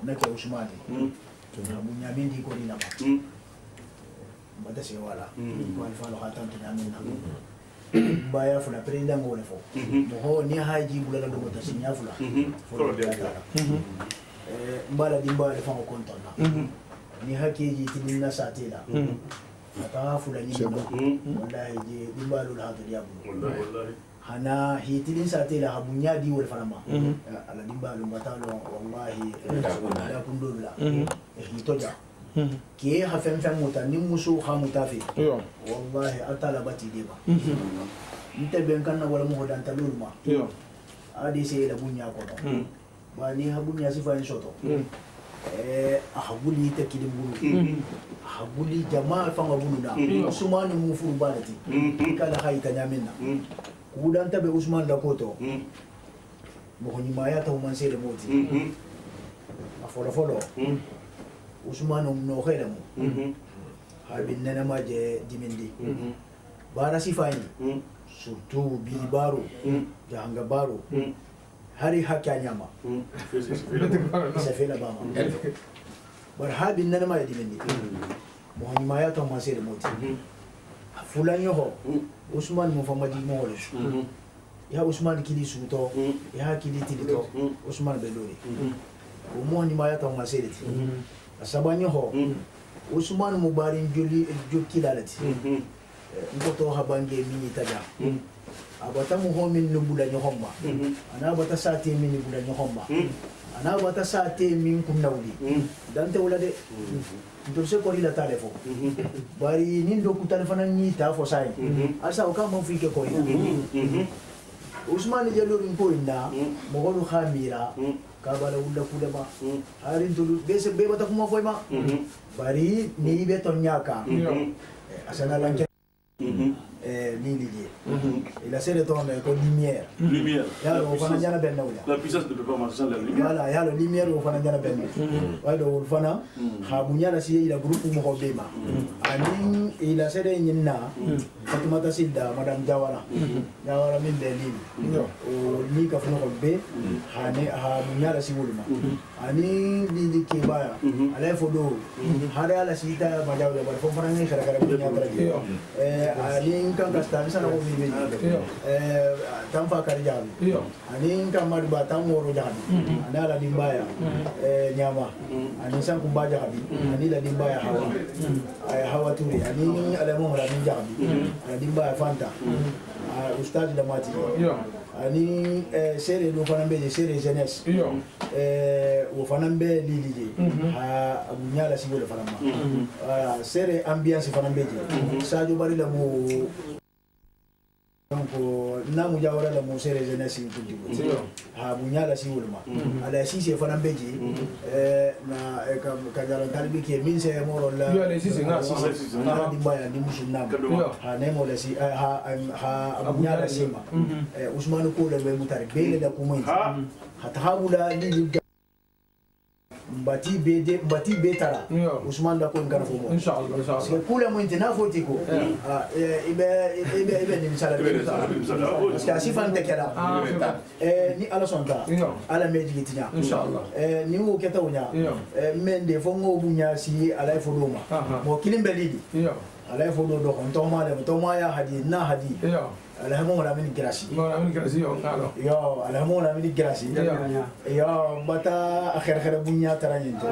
na ke usmani na bunya bindi ko dina ba mbata se wala ko alfa lo khatan to nyamin na baya fula president ngole fo mo ni haji bulala do mota sinya fula folo de ala mbala dimba le fa ko kontona ni hakeji tinna satela ata fula ni wallahi je dimba lo la to diabu wallahi hana hitilin satela habunya di wal farama ala dimba lo batalo wallahi la kundula hitoja ke ha fem muta ni musu ha mutafi wallahi atala bati deba nte ben kan na wala mo dan talulma adi se la bunya ko ba ni ha bunya sifa en soto ahabuli te kidim bulu ahabuli jamaa fa ngabulu da usman mu fu balati kala hayta nyamina kudan tabe usman da koto mo ni maya ta man se le moti afolo Usman no khairam habin nana maje dimindi bara sifani surtout bi baro janga baro hari hakya nyama ça fait la bama bar habin nana maje dimindi mo himaya to masir moti fulanyo ho Usman mo famadi mo wala ya Usman kili suto ya kili tilito Usman belori o mo himaya to masir asabanya ho Usman Mubarin juli jokilalati ngoto habange mini taja abata mu ho min nubula nyohomba ana bata sate min nubula nyohomba ana bata sate min kumnawli dante wala de ndo se ko ila telefon bari nindo ku telefona ni ta fo sai asa o ka mo fike ko ina Usman jalori ko ina mo go khamira kabala ulla kudama harin tulu bese be bata kuma foi ma bari ni be tonyaka asana lanke ni lié il a serré ton con lumière ya lo fana jana benna wala la puissance ne peut pas marcher sans la lumière voilà ya lo lumière lo fana jana benna wa do fana ha bunyana si ila groupe mo ko bema ani il a serré nyina Fatimata Silda madame Jawara min belin o ni ka fana ko be hane ha bunyana si wulma ani li ke baya ala fodo hare ala sita majaw ba fo fana ni khara khara bunyana ani kan kasta sana ko mi tampa kari jabi ani kan madu ba tam woro jabi ana la dimbaya nyama ani san kumba jabi ani la dimbaya hawa ay hawa turi ani ala mo la min jabi ala dimbaya fanta ustad da mati ani sere do fana be sere jeunesse wo fana be lilije ha abunyala si wala fana ma sere ambiance fana be sadio bari la mo donc namu jawara la mo sere jeunesse ko ha abunyala si wala ma ala si se fana be na ka jara talibi ke min se mo la yo le si se na di baya di musulman ha ne mo la si ha abunyala si ma Usman ko le be mutare be da kuma hata hawula ni mbati be tara Usman da ko ngara fo mo inshallah parce que kula mo intena foti ko ibe ni inshallah parce que asifan te kala ni ala sonta ala meji gitinya inshallah ni mo keta wonya mende fo ngo bunya si ala fo do ma mo kilimbe lidi ala fo do on to ma ya hadi na hadi alhamdulillah la mini grasi yo ngalo yo alhamdulillah mini grasi yo bata akhir bunya taranyento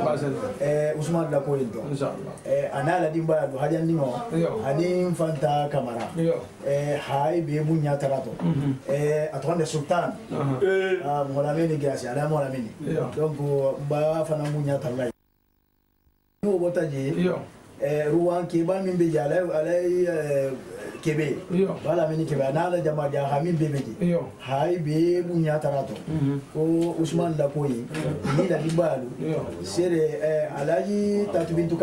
Usman la ko yento inshallah ana la dimba do hajan nimo ani fanta kamara hay be bunya tarato atronde sultan mola mini grasi ala mola mini donc ba fana bunya tarlay no botaje ruwan keba min be jala alai kebe wala min kebe na la jama ja ha min be beji hay be bunya tarato ko Usman la koyi ni la dibalu sere alaji tatu bintu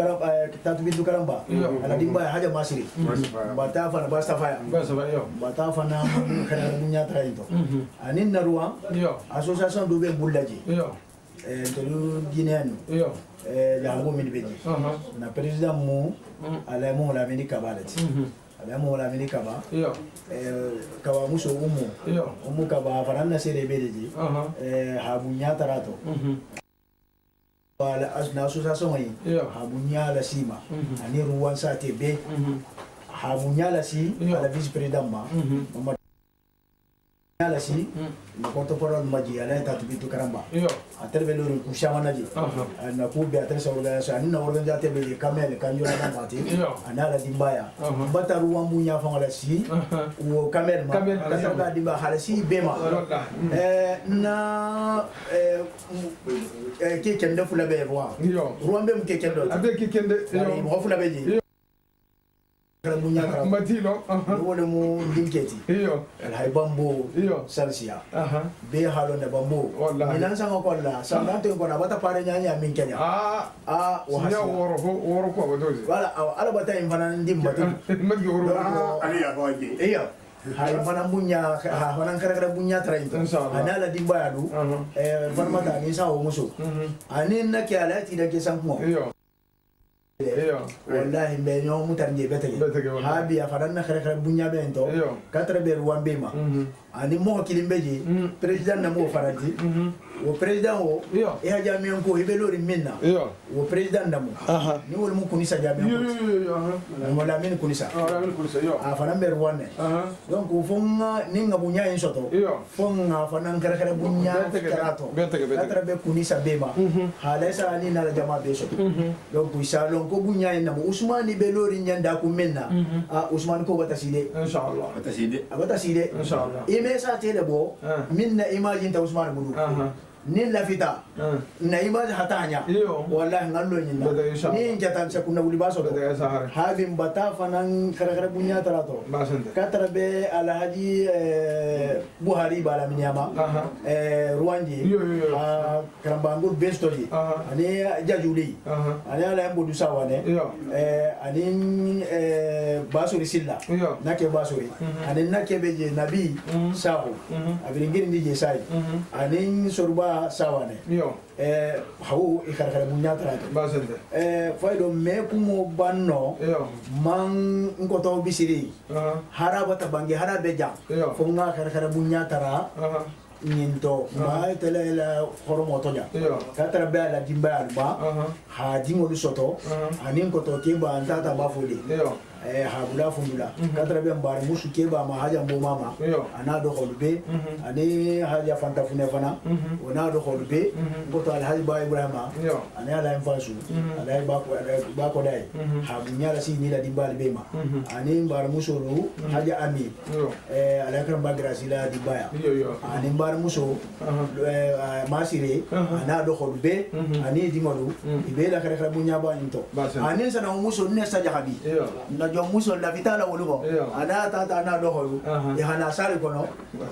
karamba ala dimba haja masiri bata fa basta fa bata fa na kana bunya taraito anin na ruwan association do be bullaji tolu guinéen jango min beji na président mo ala mo la mini kabalati ala mo la mini kaba kaba muso umu kaba faranna sere beji habunya tarato wala na association yi habunya la sima ani ruwan sa tebe habunya la si ala vice président ma ala si na porte-parole maji ala tatu bintu karamba atel belori kushama naji na ku be atel organisation ani na organisateur be kamel kan yora na mati anala dimbaya bataru wambunya fa ala si wo kamel ma kasaka dimba hala si bema na ke kende fula be roi be mu ke kende abe ke kende mo fula be ji bunya matilo wole mo dinketi hay bambo salsia be halo ne bambo minan sanga kolla samante ko na bata pare nyanya min kenya wa hasiya woro ko wadozi wala ala bata infana ndimba magi woro ali ya waje hay mana bunya hanan kara bunya traito anala dimba yadu farmata ni sawo muso anin na kyala ti da ke sanko wallahi be ñoo mutarje betege habi afadanna khare bunya bento katra be ruambema ani mo kilimbeji president na mo faranti wo president wo e haja mi ko ibelori minna wo president na mo ni wol mu kunisa jabe ko mo la min kunisa afana be ruwane donc fonga ninga bunya en soto fonga afana khare bunya karato katra be kunisa bema halesa ani na jama be soto donc isalo ko bunya en mo Usmani belori nyanda ku minna Usman ko bataside inshallah bataside inshallah mesa telebo minna imagine ta Usman budu nin lafita na image hatanya wallahi ngallo nyinda ni jatan se kunna wuli baso habim bata fanan kara bunya tarato katra be alhaji Buhari bala minyama Rwandi karambangul bestoji ani jajuli ani ala mbodu sawane ani basuri silla nake basuri ani nake beje nabi sahu abiringiri ndi jesai ani sorba sawane hawo ikara bunya tarato basende faydo me kumo banno man ngoto bisiri haraba tabange harabe jam fonga kara bunya tara nyinto ma telela horomoto ja katra be ala dimba alba ha dingo soto anin ko to keba antata bafudi habula fundula katra be mbar musu keba ma haja mbo mama ana do holbe ani haja fanta fune fana ona do holbe goto al haji ba ibrahima ani ala enfasu ala ba ko dai habunya la sini la dimbal bema ani mbar musu ru haja ami ala kram bagrasi la dibaya ani mbar muso masire ana do holbe ani dimolu ibela kare bunya ba into ani sana muso ne sa jahabi na jo muso la vitala wolugo ana tata ana do holu e hana sare kono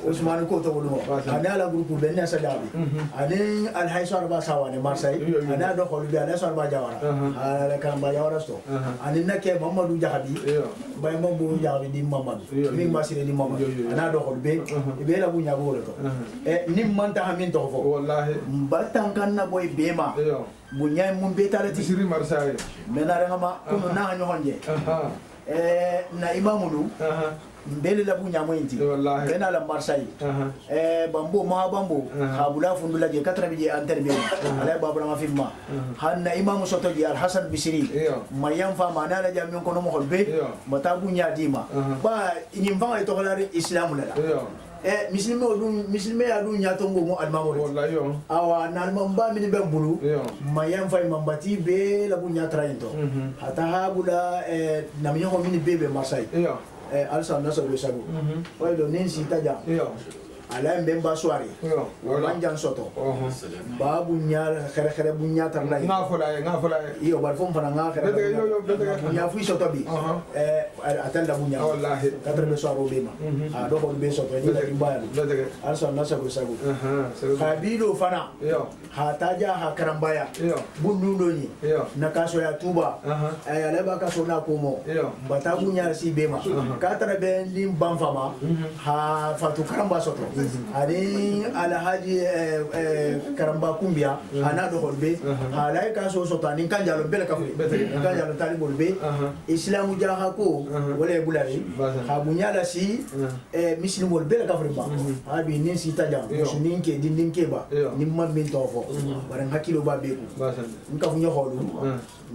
Usman ko to wolugo ana la grupu be ne sa jahabi ani al haysar ba sawane marsay ana do holu be ana sar ba jawara ala kan ba jawara sto ani nake Mamadou jahabi bay Mamadou jahabi di Mamadou mi masire di Mamadou ana do holbe ibela bunya bo to nim manta hamin to fo wallahi mbatan kanna boy bema bunya mun betalati siri marsay menare ngama kuno na hanyo honje na imamulu mbele la bunya mwenti bena la marsay bambo ma bambo habula fundula je 4 bije anter be ala babra ma filma hanna imam soto ji al hasan bisiri mayam fa mana la jam ko no mo holbe mata bunya dima ba nyimfa ay to holari islam la muslime adu nyatongo mo almamore wallahi awa nan mamba min be bulu mayam fay mambati be la bunya trainto hata habula namiyo min bebe marsay alsa naso le sabu waydo nen sita ja ala mbemba soirée wanjan soto babu nya khere bunya tarla ngafula iyo bar fom fana nga khere bunya fu soto bi atanda bunya wallahi katre be soiro bema do ko be soto ni la dimba also na sago kabilo fana ha taja ha karambaya bundundo ni na kaso ya tuba ala ba kaso na komo bata bunya si bema katra be lim banfama ha fatu karamba soto ani alhaji karamba kumbia ana do holbe ala kaso soto ani kanjalo bele kafu kanjalo talibol be islamu jaha ko wala bulari ha bunya la si muslimol bele kafu ba abi nin si taja muslimin ke dindin ke ba ni mammin tofo baran hakilo ba be ko nka funya holu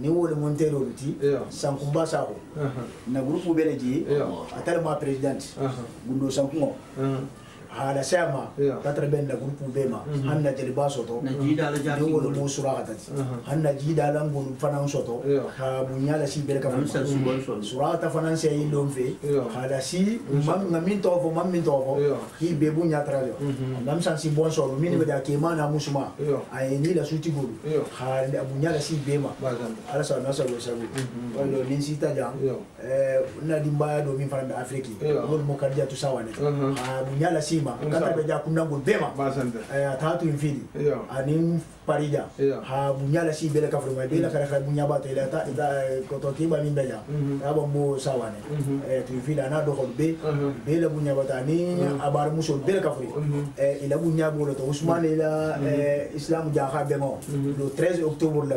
ni wole montero luti sankumba sako na grupu beleji atale ma president gundo sankumo hala sama katra ben na grupu bema hanna jeli basoto na jida la jati ni wole mo sura hatati hanna jida la ngol fanan soto ha bunya la si bele ka sura ta fanan se yi lomfe hala si mam ngamin tofo hi be bunya trajo ngam san si bon solo mini be da ke mana musuma ay ni la suti gulu ha bunya la si bema ala sa na sa go sabu wala nin si ta jang na dimba do min fara afriki wol mo kadja tu sawane ha bunya la si kata beja kundango bema tatu infidi anin parija ha bunyala si bele kafru ma bele kara bunya ba te ta ko to tiba min beja aba mo sawane tu infidi ana do holbe bele bunya ba ta ni abar muso bele kafru ila bunya bo to usman ila islam ja ha bemo le 13 octobre la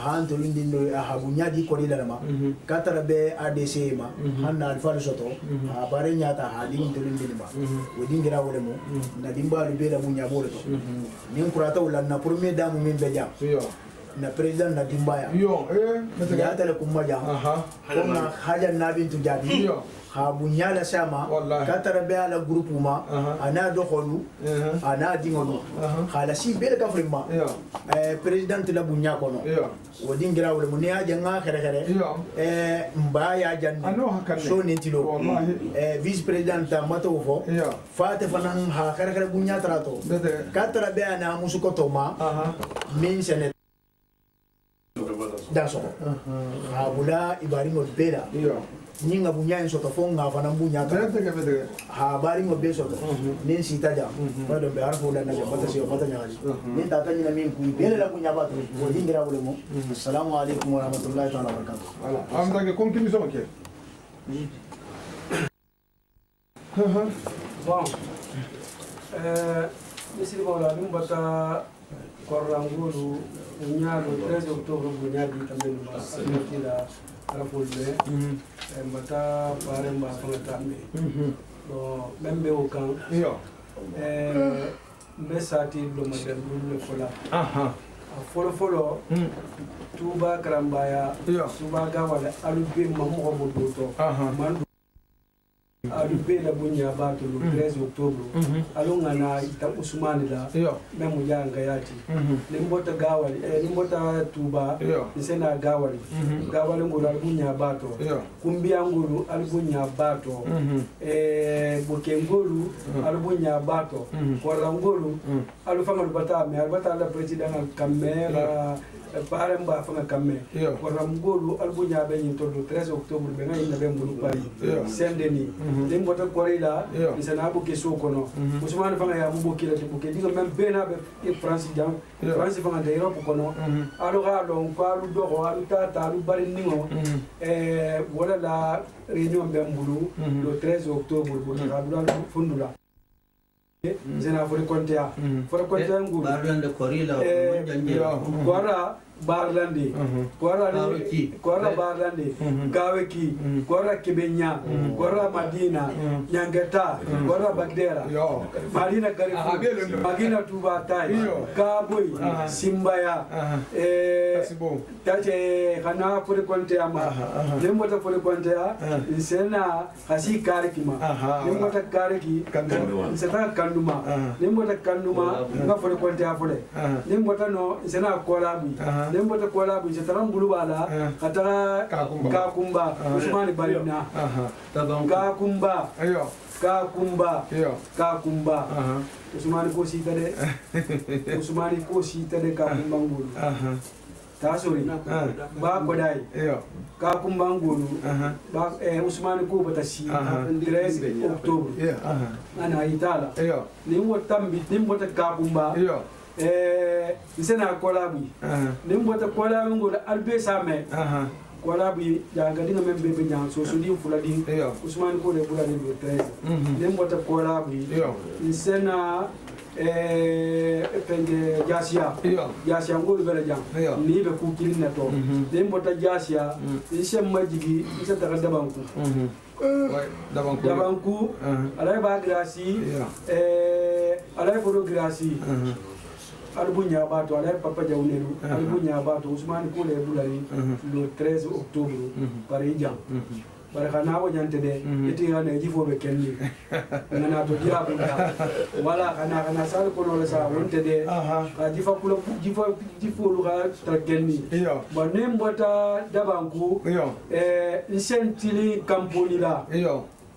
han to lindi no ha bunya di ko dila ma kata be adc ma hanna alfa soto ha bare nyata ha din to lindi ma wodi wole mo na dimbalu be la munya bole to nin kurata wala na premier damu min beja na president na dimbaya ya tele kumma ja ko na haja na bintu jadi ha bunyala sama katara be ala grupu ma ana do kholu ana dingolu khala si be ka frima president la bunya kono wodi ngira wala mun ya janga khere mbaya janni so nintilo vice president mato fo fate fanan ha khere bunya trato katara be ana musukoto ma min sene daso ha bula ibari mo bela ninga bunya en soto fonga fana bunya ta ha bari mo be soto nin sita ja wado be arfo la na mata si mata nyaali nin ta tan na min ku bele la bunya ba to wodi ngira wole mo assalamu alaikum wa rahmatullahi ta'ala wa barakatuh wala am da ke conclusion ke bon misiri bola dum bata korrangulu nyaalo 13 octobre bunya bi tambe ma sila rafolle mbata pare mba fanga tambe bon membe o kan mbe sati do model bulle fola folo tuba karambaya tuba gawala alubi mamu ko boto man alubi la bunya bato le 13 octobre alungana ita usmani la memu janga yati limbota gawali limbota tuba isena gawali ngoro albunya bato kumbia ngoro albunya bato bokengolu albunya bato korangolu alufanga lubata me albata la president kamera paremba fanga kamme koramgolu albunya be nyinto 13 octobre be ngai na be mbulu pari sendeni limbota korila isana buke sokono usman fanga ya buke la buke diga même bena be france jam france fanga de europe kono alo ga don ko alu do ko alu tata alu bari ningo wala la réunion be mbulu le 13 octobre bo rabula fundula zena fore kontea ngulu barlande korila kora barlande kora barlande gaweki kora kibenya kora madina nyangeta kora bagdera marina karifu magina tubatai kaboi simbaya tache kana fore kontea ma lemota fore kontea sena hasi karikima lemota kariki sena kanduma lemota kanduma nga fore kontea fole lemota no sena kolabi lemota kolabi setaram bulubala kata kakumba usmani barina kakumba Kakumba yo Kakumba Usmani ko si tade Usmani ko si tade Kakumba ngulu ta sori ba ko dai yo Kakumba ngulu ba Usmani ko bata si 13 octobre yo ana itala yo ni wotambi ni wota Kakumba yo nsena kolabu ni wota kolabu ngulu albe same kolabu ya gadinga membe be nyang so so di fuladi Usmani ko le buladi le 13 ni wota kolabu yo nsena penge jasia ngolu bela jang ni be ku kilin na to ni mbota jasia ni sem majigi ni sa daga dabanku dabanku alay ba grasi alay bodo grasi albunya bato alay papa jawneru albunya bato Usmani ko le bulari le 13 octobre pare jang baraka na wajante de eti ngane jifo be kenni ngana to jira bunda wala kana sal ko no la sa wonte de ka jifa kula jifo lu ga tra kenni ba nem bota dabanku insentili kamponi la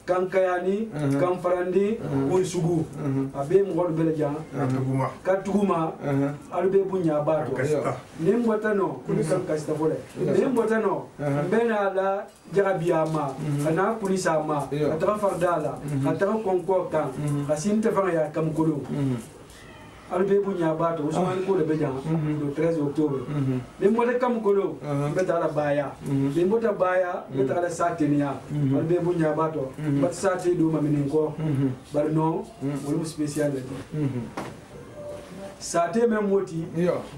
kankayani kamfarandi kunsugu abe mo bele jang katuguma albe bunya bato nimbotano kuli kankasta fole nimbotano bena la jarabiyama ana kulisa ma atara fardala atara konko kan kasinte fanga ya kamkulu albe bunya bato Usmani ko le bejang le 13 octobre nimbote kamkulu betala baya nimbota baya betala satenia albe bunya bato bat sati do maminin ko barno wolu spécial Sate même moti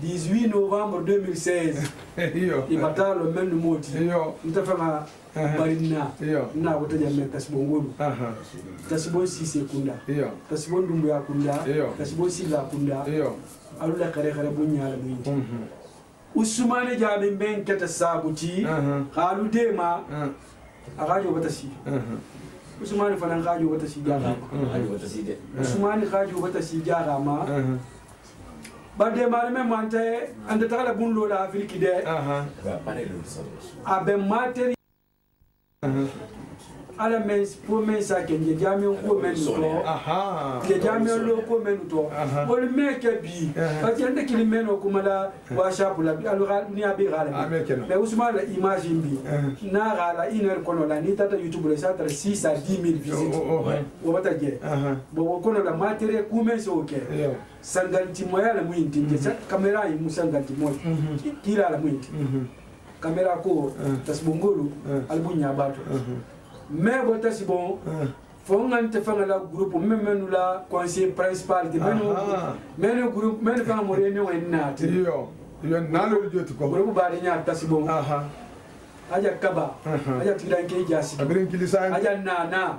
18 novembre 2016 ibata le même moti ntafama barina na wata jamme kasbo ngolu kasbo sise kunda kasbo ndumbu ya kunda kasbo sila kunda alula kare bunya la buyi Usmani jabi ben kata sabuti halu dema agajo batasi Usmani fanan gajo batasi jara Usmani gajo batasi jara ma bade marme mante ande tagala bunlo la Afrique de abe materi ala men pour men sa kenje jami ko men to ke jami lo ko men to bol meke bi parce que ndekili meno ko mala wa shapula alu ni abi gala mais Ousmane la image bi na gala iner kono la ni tata YouTube le satra 6 à 10 000 visites o wata je bo kono la materi ko men so ke sanganti moya la mwinti je kamera yi musanganti moya kila la mwinti kamera ko tasbongolu albunya bato mais bota si bon fo ngante fanga la groupe même la conseiller principal de men groupe men fanga mo réunion en nat yo nalo jotu ko groupe bari nya tasi bon aja kaba aja tiranke jasi abrin kilisa aja nana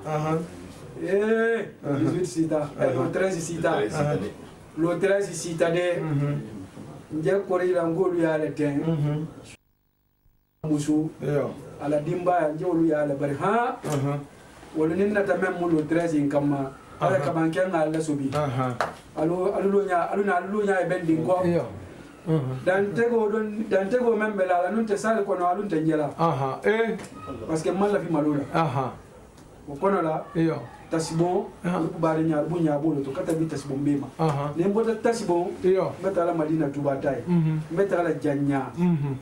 18 sita lo 13 sita lo 13 sita de nje kore la ngolu ya le ten musu ala dimba njolu ya la bari ha wala ninna tamam mulo 13 kama ala kabanken ala sobi alu nya bending ko dan tego membe la nun te sale kono alun te njela parce que mala fi malula ko kono la tasibo ko bari nya bunya bolo to kata bi tasibo mbema ne mbota tasibo mbeta la madina tubatai mbeta la janya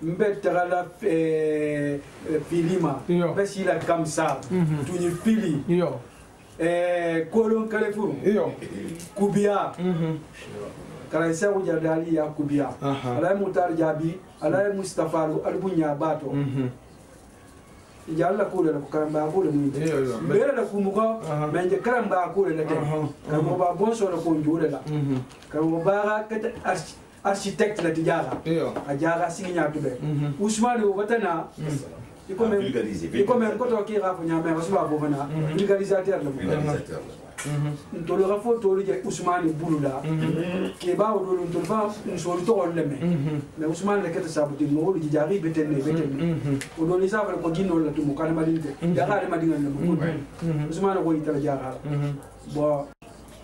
mbeta la filima besi la kamsa tuni fili kolon kalefuru kubia kala isa wujadali ya kubia alay mutar jabi alay mustafaru albunya bato jalla ko la ko karamba ko le mundi bere la ko muko menje karamba ko le te karamba ba bon so la ko njure la karamba ba ka architecte la tijara ajara siginya tube Ousmane o watana iko men ko to ki rafu nyame wasba bo fana vulgarisateur la ntolo ga photo je Ousmane bulula ke ba o do ntolo fa so to leme mais Ousmane le kete sabuti mo lu jari betene o do ni sa ko ginno la tumu kana malinte ya ga de madinga le Ousmane ko itala jara bo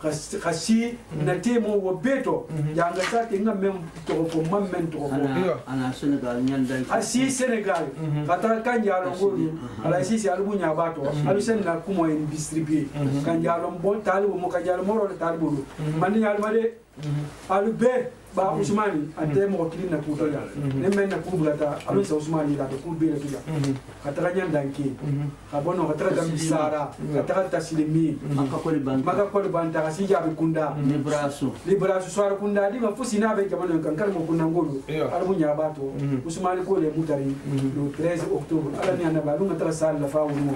khasi na temo wo beto yanga sa ke ngam mem to ko mam men to ko ana Senegal nyanda asi Senegal kata kan yalo ngolu ala si albu nya bato alu sen na kumo en distribuer kan yalo bon talibu mo kan yalo moro talibu man yalo made alu be ba Usmani ante mo kilina puto ya ne men na kubulata alu sa Usmani la ko be la tuya kata nyanda nki abono kata gam sara kata taslimi maka ko banta kasi jabi kunda librasu swara kunda di ma fusina be jamano kan kar mo kunna ngolu albu nya bato Usmani ko le mutari le 13 octobre ala ni anaba lu ngata sal la fa wonu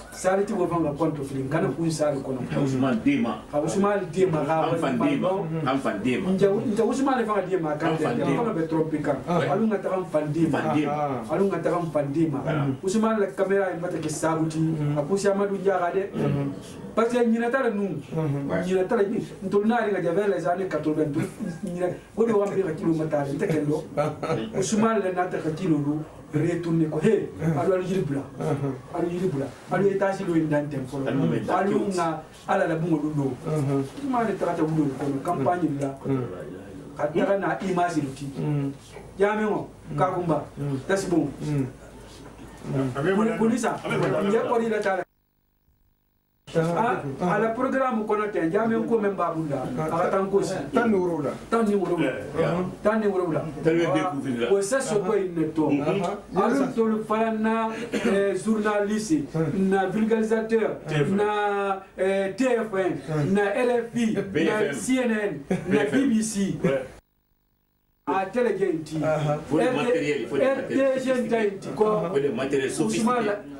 sal ti bo fanga konto filin kana kun sal kono Usman Dema ga am fan Dema nja Usmani fanga Dema kan fanga be tropical alu ngata kan fan Dema Usmani la kamera mata ke sabuti akusi amadu njaga de parce que ñina tala nu ñina tala ntolna ri ga javel les années 82 ñina ko do wambi ga kilo mata de tekendo Usmani la nata ka kilo lu retourner ko he alu yiribula alu etasi lo indante ko alu nga ala la bungo lu Usmani trata wulo ko campagne la katara na image luti jamemo kakumba tasibon polisa ya ko ila tala ala programme kono ten jame ko men babula ala tan ko si tan ni worola ko sesso ko inneto alu tolu fana journaliste na vulgarisateur na TF1 na RFI na CNN na BBC a telegenti RDG ko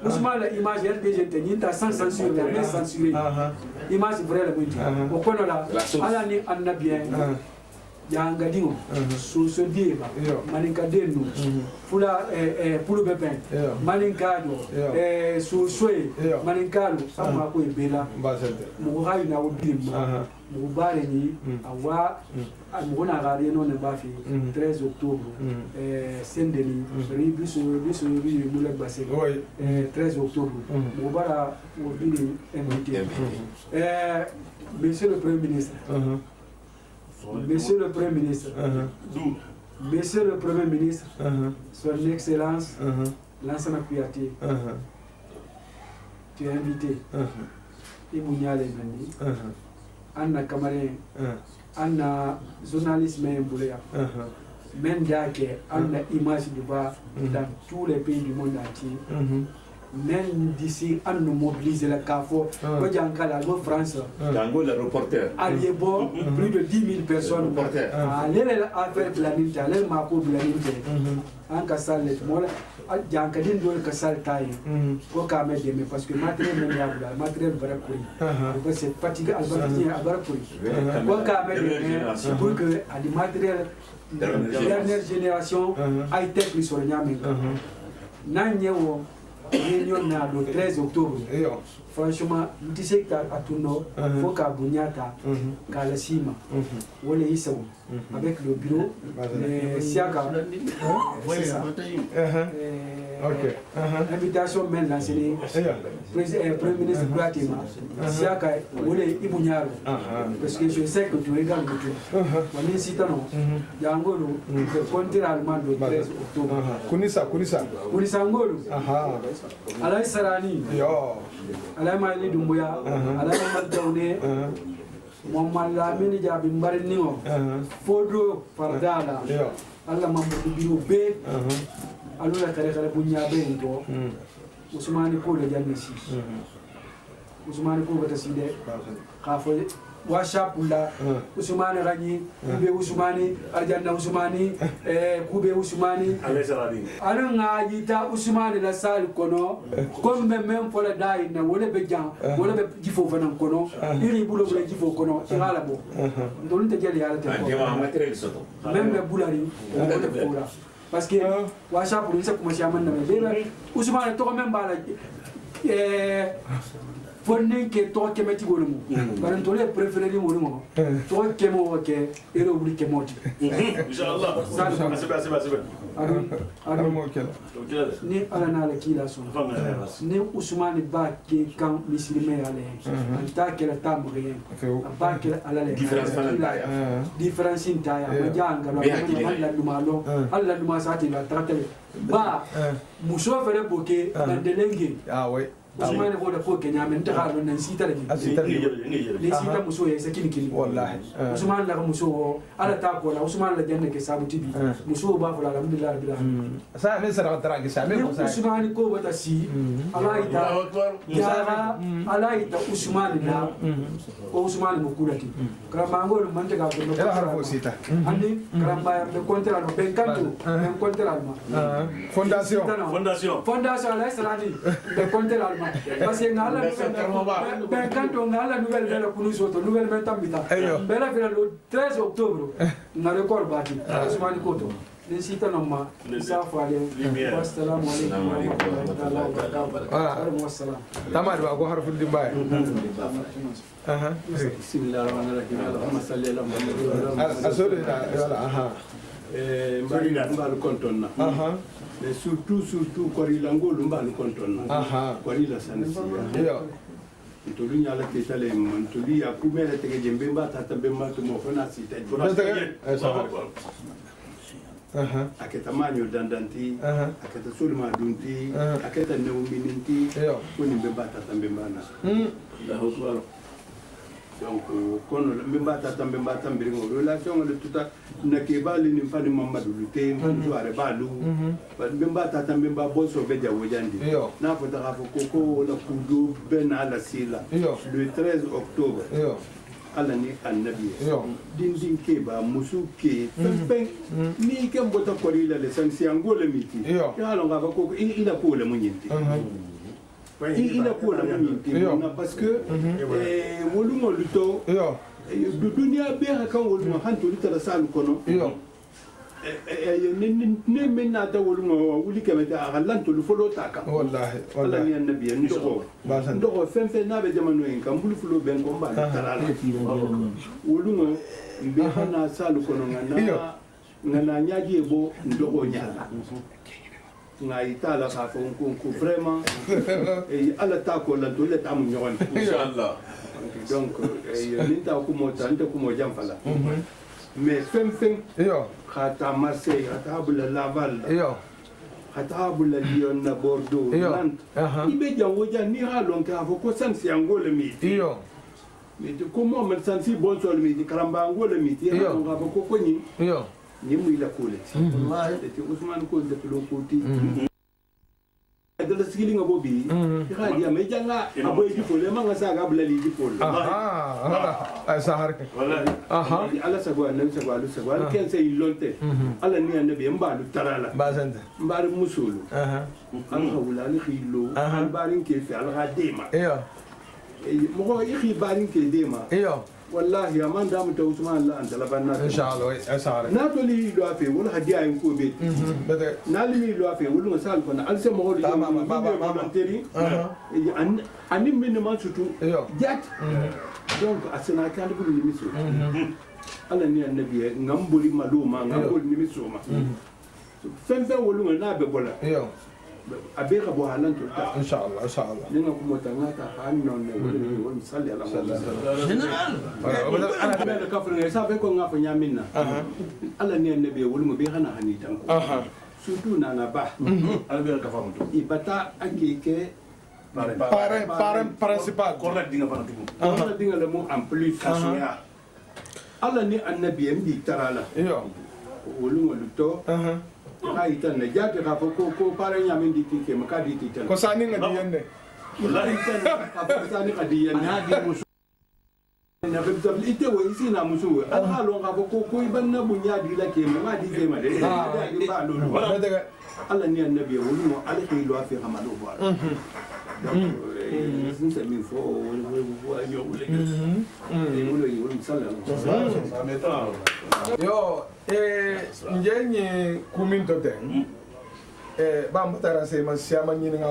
Ousmane image RDG nyinta sans censure mais censuré image vraie la bonne o kono la ala ni annabien yanga dingo so diba maninka denu fula pulu bepin maninka do so soe maninkalo sama ko bela mo hayi na wudima mo bare ni awa mo na gari no ne bafi 13 octobre sendeli bisu mo le basse 13 octobre mo bara mo bini invité monsieur le premier ministre Monsieur le Premier ministre, Monsieur le Premier ministre, Son Excellence, Lansana Kouyaté, tu es invité. Imounyale Nani, Anna Kamarin, Anna journaliste Mbouléa, Mendake, Anna image du bas dans tous les pays du monde entier. Même d'ici, on nous mobilise la CAFO, la France, le reporter. Aliébo, plus de 10 000 personnes. Allez à faire de la ninte, allez à de la ninte. En Kassal, Jankadine doit Kassal taille. Pour qu'à mettre des parce que matériel matériel Barakoui. C'est fatigué à Barakoui. Pour qu'à mettre des pour que à des matériels dernière génération high-tech sur le Niamey. Nanyewo. Réunion le 13 octobre. Franchement, tu sais que tu faut qu'à Bougnata, qu'à la Sima, ou les Issou, avec le bureau, les Siaka. C'est ça. Invitation même lancée, Premier ministre Kouyatéma, Siaka, ou les Ibounyaro. Parce que je sais que tu regardes le tout. Mais si tu as un Angolo, le compteur allemand le 13 octobre. Kunisa Angolo. Alain Sarani. Alain Maïli Doumbouya, Alain Madjaoune, Mohamed Lamine Diaby Mbarinio, Fodo Fardala, Allah Mamadou Bino B, Alula Kare Bounya Bento, Ousmane Ko de Janesi, Ousmane Ko de Side, Kafo, Washapula, Ousmane Rani, Ube Ousmane, Arjana Ousmane, Koube Ousmane, Alunga Yita Ousmane la salle Kono, comme même pour la daï, Wole Bejan, Wole Gifo Vanan Kono, Iri Boulot Gifo Kono, Iralabo, don't te get the même le Boulari, parce que Washapula, c'est comme si Amanda, Ousmane, toi même Bala. Fonne ke to ke meti golu baran to le préféré ni wolu to ke mo ke ero buri ke moti inshallah armo kela ni ala na la kila son ni usman ba ke kan muslime ale anta kela tamre ba kela ala le difference inta ya majanga alla dumalo alla duma sati la tratele ba muso fere boke bandelenge oui usman ko da ko kenya men ta halo nan sita le ni sita muso ya sakini kini wallahi usman la muso ala ta ko la usman la janna ke sabu tibi muso ba fala alhamdulillah rabbil alamin sa ne sara tara ke sa me ko sa usman ko bata si ala ita ya ala ita usman na ko usman mo kulati kama ngol man ta ga ko ela harfo sita andi kama ya be kontra no ben kanto ben kontra ma fondation ala salani be kontra parce que ngala ben kanto ngala nouvelle bela kunu soto nouvelle ben tambita bela fela le 13 octobre na record bati usman koto ni sita no ma sa fale assalamu alaikum wa rahmatullahi wa barakatuh wassalam tamar ba ko harfu dimbaye bismillahirrahmanirrahim allahumma salli ala muhammad asole wala marina mbalu kontonna mais surtout korila ngolu mbalu kontonna korila sanasiya yo ntolu nyala ketale ntolu ya kumele tege jembe mba tata bemba to mo fona sita aketa manyo dandanti aketa sulma dunti aketa neumininti koni bemba tata bemba na donc kono mbemba tata mbemba tambiri ngo relation de tout na ke bali ni fani mamadou lute mtu are balu mbemba tata mbemba boso be jawo jandi na fota rafo koko la kudu ben ala sila le 13 octobre ala ni annabi din ke ba musu ke pen ni ke mbota korila le sansi angole miti ya lo ngaba koko ila ko le munyinti ila ko la munyinti na parce que wolumo luto du dunia be ha kan wolumo hanto litara sal kono ne menna ta wolumo wuli kemeta halanto lu folo taka wallahi ala ni annabi ndo ndo fenfe na be jamano en kan bulu fulo ben ko mbala tarala wolumo be hana sal kono ngana nyaji ebo ndo nyala nga itala ka fo ko vraiment et ala ta ko la to le tam nyon inshallah donc linta ko mo tante ko mo jam fala mais fem yo khata Marseille khata bula Laval yo khata bula Lyon na Bordeaux Nantes ibe jawo jan ni halon ka fo ko sansi angole mi yo mais comment man sansi bon sol mi karamba angole mi yo nga fo ko ni yo ni mu ila koleti wallahi te Ousmane ko de lo koti de la sigili nga bobi khadi am janga aboy di fole ma nga saga blali di fole ay sahar wallahi ala sagwa nan sagwa lu sagwa ken sey lonte ala ni annabi mbalu tarala bazante mbaru musulu an hawla ni khilo an barin ke fi al hadima mo ko ikhi barin ke dema والله يا من دام توسمان لا انت لبنا ان شاء الله اسار ناتولي لو افي ولا هديا ينكو بيت نالي لو افي ولا مسال كنا السم هو اللي بابا تري اني من ما شتو جات دونك اسنا كان بقول لي مسو الله ني النبي ngambuli maluma ngambuli ni misoma fembe wolu na be bola abeka bo halanto ta inshallah ninga kumotangata hanno ne wala misali ala general ana be ka fere sa be ko ngafa nyamina ala ne annabi wala mo be hana hani tanko surtout nana ba ala be ka famu to ibata akike pare principal correct dinga fana tubu correct dinga le mo en plus kasoya ala ni annabi mbi tarala wala mo luto ay tan na jate ka ko pare nyame di tike maka di tike ko sani ngadi yende wallahi tan ka sani ngadi yende na di musu na be tabli ite wo isi na musu al halo ka ko ibanna bunya di la ke ma di fe ma de ba lo wala daga alla ni annabi wolu mo ala ke lo afi hamalo bo sin se min fo wo yo wole wolo sallallahu yo njenye kuminto ten ba mutara se ma siama nyini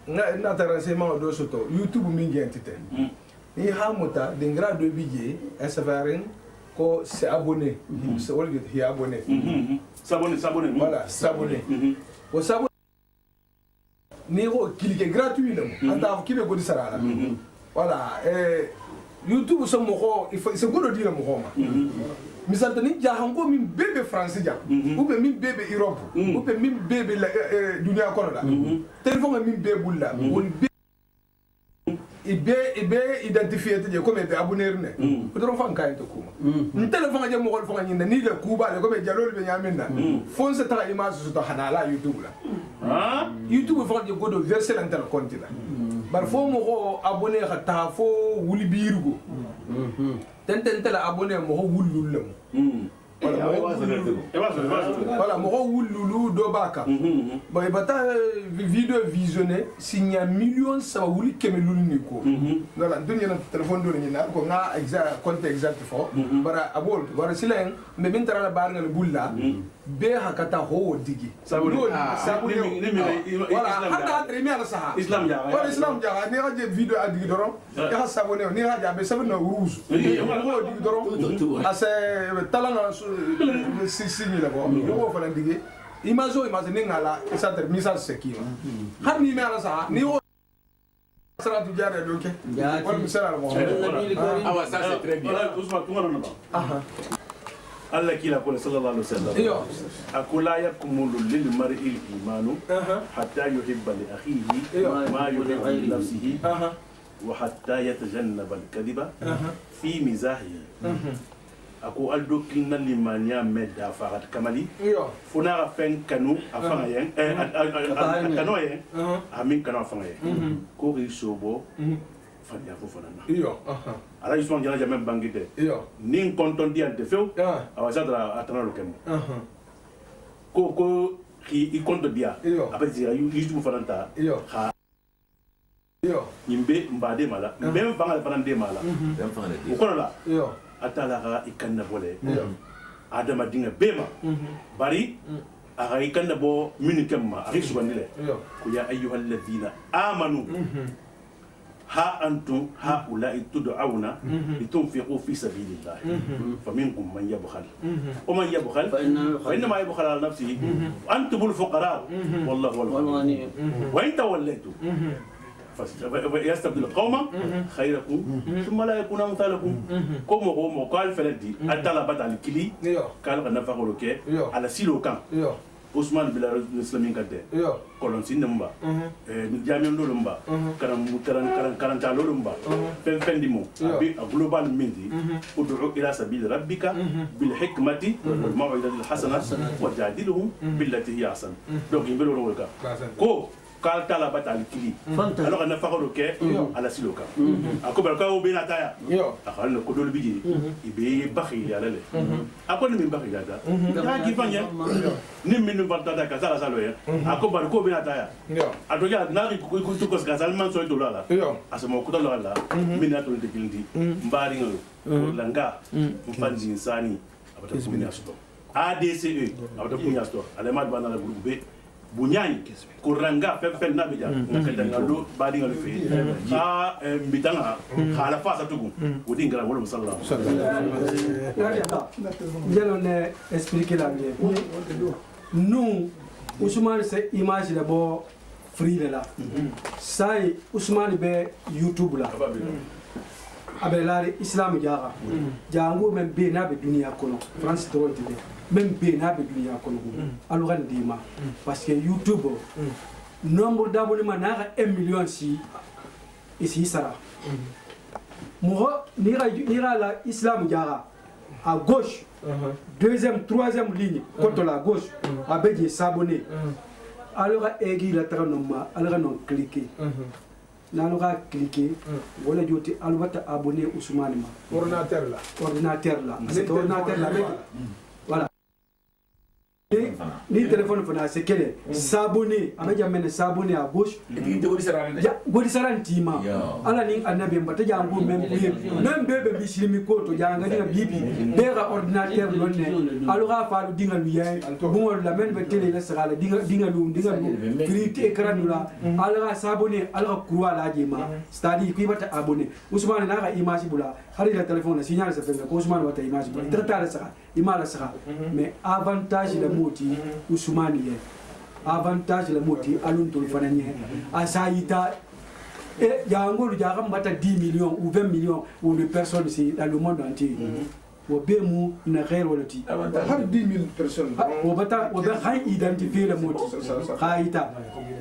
nga na tara se ma do soto youtube min gente ten ni hamuta de grado bije esaverin ko c'est abonné c'est wala il est abonné s'abonner voilà s'abonner o s'abonner ni ko cliquer gratuit la anta ko kibe go di sarala voilà YouTube so mo ko il faut c'est go dire mo ko ma misal tani jahango min bébé français ja ou bien min bébé Europe ou bien min bébé dunia kono la téléphone min bébé bulla won ibe identifié te comme be abonné ne ko do fan kay to kuma ni téléphone je mo ko fa ni ni de kuba ko be jalol be nyaminna fon se ta image so to hanala YouTube la YouTube fa je go do verser l'inter compte la bar fo mo ko abonné ta fo wuli birugo ten la abonné mo ko wulul lam voilà mo ko wululu do baka boy bata vidéo visionné signa million sa wuli kemelul ni ko voilà dunya na téléphone do ni na ko nga exact compte exact fo bara abol bara silen me min tara la bar ngal bulla be hakata ho digi sabuli voilà hada très bien ça islam ja ni ga vidéo adigi doron ya sabone ni ga be sabone rouge ho digi doron ase talana signe la bo yo fa digi image ni ngala ça ter message sekima har ni me ala sa ni sera tu jare doke wala misala mo ah ça c'est très bien Ousmane tu ngana ba Allah kila kule sallallahu alaihi wasallam akula yakmulu lil mar'i al-imanu hatta yuhibba li akhihi ma yuhibbu li nafsihi wa hatta yatajannaba al-kadhiba fi mizahihi ako aldo kinna limania medda farat kamali funa ga fen kanu afanga yen kanu yen amin kanu afanga yen ko ri sobo fanya fo fanana ala Ousmane jana jamais bangite ni konton di ante feu awazadra atana lokem ko i konto dia après dire YouTube fananta ha nimbe mbade mala même fanga fanande mala ko kono la atala ga ikanna bole adama dinga bema bari aga ikanna bo minikemma ari subandile ko ya ayyuhal ladina amanu ها أنتم هؤلاء تدعون لتنفقوا في سبيل الله فمنكم من يبخل ومن يبخل فإنما يبخل على نفسه أنتم الفقراء والله هو الغني وإن توليتم يستبدل قوما خيركم ثم لا يكون أمثالكم كم هو قال فلدي الطلبة على الكلي قال نفقوا لك على سيلو كان Ousmane bila Islamique kate kolon sinemba jamion lolumba karan lolumba fendimo abi global mindi ud'u ila sabil rabbika bil hikmati wal maw'izati al hasana wajadiluhum billati hiya ahsan donc imbelo lolka ko kal tala batal kili alors on a fait le à la siloka akoba ka obena taya akal ko dol biji ibe bakhi ya lele akon min bakhi da ya ki fanya ni min barta da ka sala salo ya akoba ko obena taya adoja na ko ko ka salman so to la asamo ko to la min na to de kilindi mbari ngalo langa mfanzi insani abata kumina sto ADCE abata kumina sto alema bana la groupe B bunyani kuranga fefel na bija ngakata ngalo badi ngalo fe a mbitanga khala fasa tugu udi ngala wala sallallahu jelo ne expliquer la bien nous Ousmane c'est image la bo free là sai Ousmane be YouTube la abelari islam jaga jango men be na be dunia kono France to de même be na be dunia kono alors ndima parce que YouTube nombre d'abonnés na 1 million si ici sara mo nira la islam jaga à gauche deuxième troisième ligne contre la gauche abeje s'abonner alors egi la tranoma alors non cliquer nanoga cliquer wala joti alwata abonné Ousmane ma ordinateur là c'est ordinateur là voilà ni téléphone fana c'est quel s'abonner avec jamais s'abonner à gauche godi sarantima ala ni annabi mbata jango même bébé bislimi ko to janga ni bibi bega ordinateur lonne alora fa dinga lu yay bon la même télé la sala dinga lu grité écran la alora s'abonner alora croix la jema c'est-à-dire qui bata abonner Ousmane na ga image bula hari la téléphone la signal ça fait ko Ousmane wata image bula trata ça imala ça mais avantage la moti Ousmane ye avantage la moti alun to fananye asaita et yangolu jagam bata 10 millions ou 20 millions ou de personnes ici dans le monde entier au bemu na khair walati har 10 000 personnes au bata au ba hay identifier la moti khaita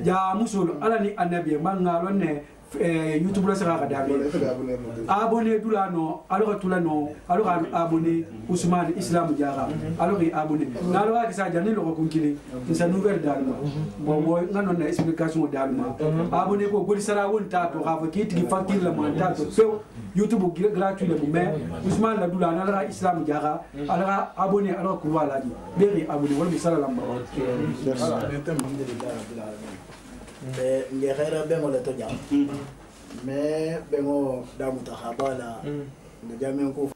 ya musul alani annabi mangalon ne YouTube la sera abonné dulano alors tulano alors abonné Ousmane Islam Diarra alors abonné na lo ka sa jani lo ko kili sa nouvelle dalma bon ngano na explication dalma abonné ko goli sara won ta to ha fakit ki fakir la man ta to YouTube gratuit le mais Ousmane la dulano alors Islam Diarra alors abonné alors ko wala di beri abonné wala salam nge khaira bengo le to jam mais bengo damu ta khabala nge jamen ko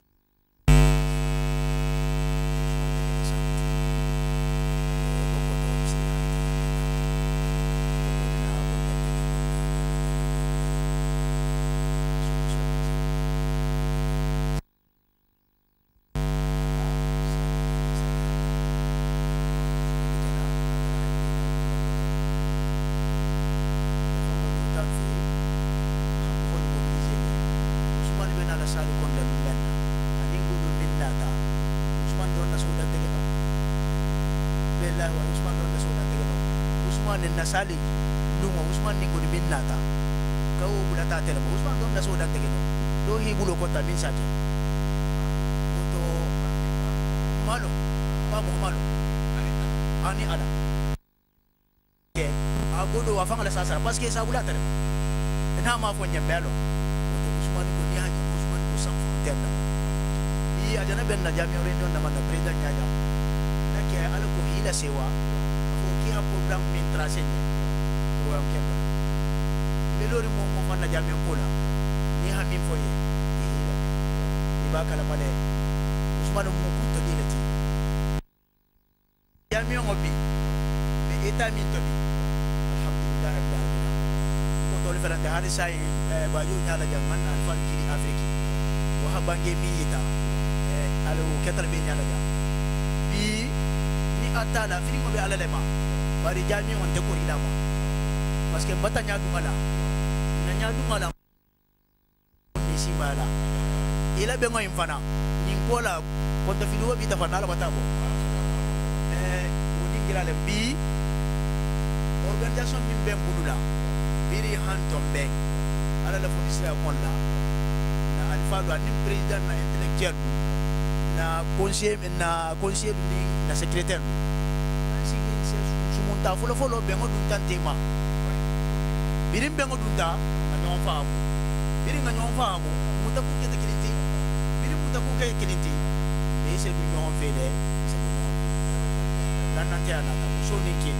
nasali lungo Ousmane ningo ni minnata kaw bulata tele Ousmane dom naso dan tegeno do hi bulo ko ta min sate to malo ba mo malo ani ada ke agodo wa fanga la sasa parce que ça bulata tele na ma fo nyembelo to Ousmane ko ni haji Ousmane ko sans frontière i ajana ben na jami ore don na man president nyaja na ke ala ko hila sewa program min trasenye program kenda belori mo fanna jami kola ni ha min foye ibaka la male Ousmane mo kunto dilati jami ngobi be eta min to bi alhamdulillah rabbil alamin ko dole fala de hari sai ba yo nyala jamman alfal kiri afriki wa habange mi ita alo ketal be nyala jam bi ni atala fini mo be ala lema bari jami on te ko ilama parce que batanya dumala na nya dumala ni simala ila be ngoy mfana ni ngola ko da filo bi ta fana la batabo woni ngira le bi organisation min be bulula biri han tombe ala la police la kon la na alfa do ni président na intellectuel na conseiller ni na secrétaire ta folo bengo dunta tema birin bengo dunta anyon faamu birin anyon faamu muta ku kete kiliti birin muta ku kete kiliti be se dunyon fele se dunyon lan nanti ana ta so niki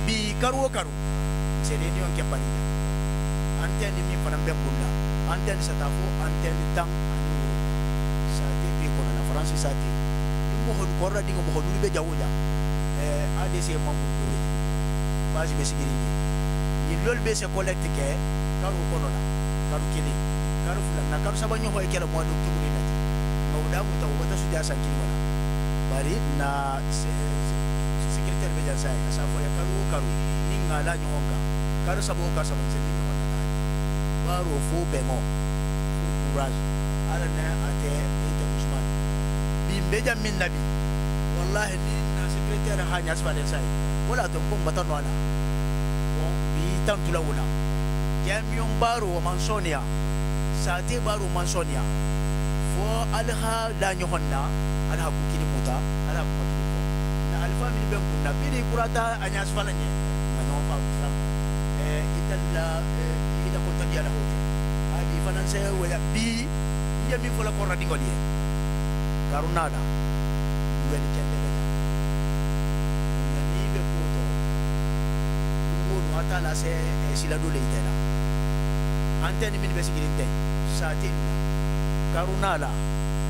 bi karu se de nyon ke pari antenne mi fana bengulla antenne sa tafo antenne tang anu sa te bi ko na France sa te mo hol korra dingo mo hol be jawja ADC mambu base be sigiri ni lol be se collecte ke karu kono la karu kili karu fulan na karu sabanyo hoy kala mo dum tumuri nati mawda bu taw wata su jasa kini wala bari na secrétaire be jasa sa fo ya karu ni ngala nyonga karu sabo ka sabo se ni wala na baro fo be mo courage ala na ate ite Ousmane bi mbeja min nabi wallahi ni na secrétaire ha nyas fa sai wala to ko mbatano ala bi tantula wala jamion baro wa mansonia sate baro mansonia fo alha la nyohonna alha ku kini muta alha ku ko na alfa min ben kunna biri kurata anyas falanye manyo fa islam italla ida ko tadi ala hote abi fananse wala bi yami fola ko radi ngoli karunada weli kende subhanahu wa ta'ala se sila dole itena anteni min besigirinte satin karunala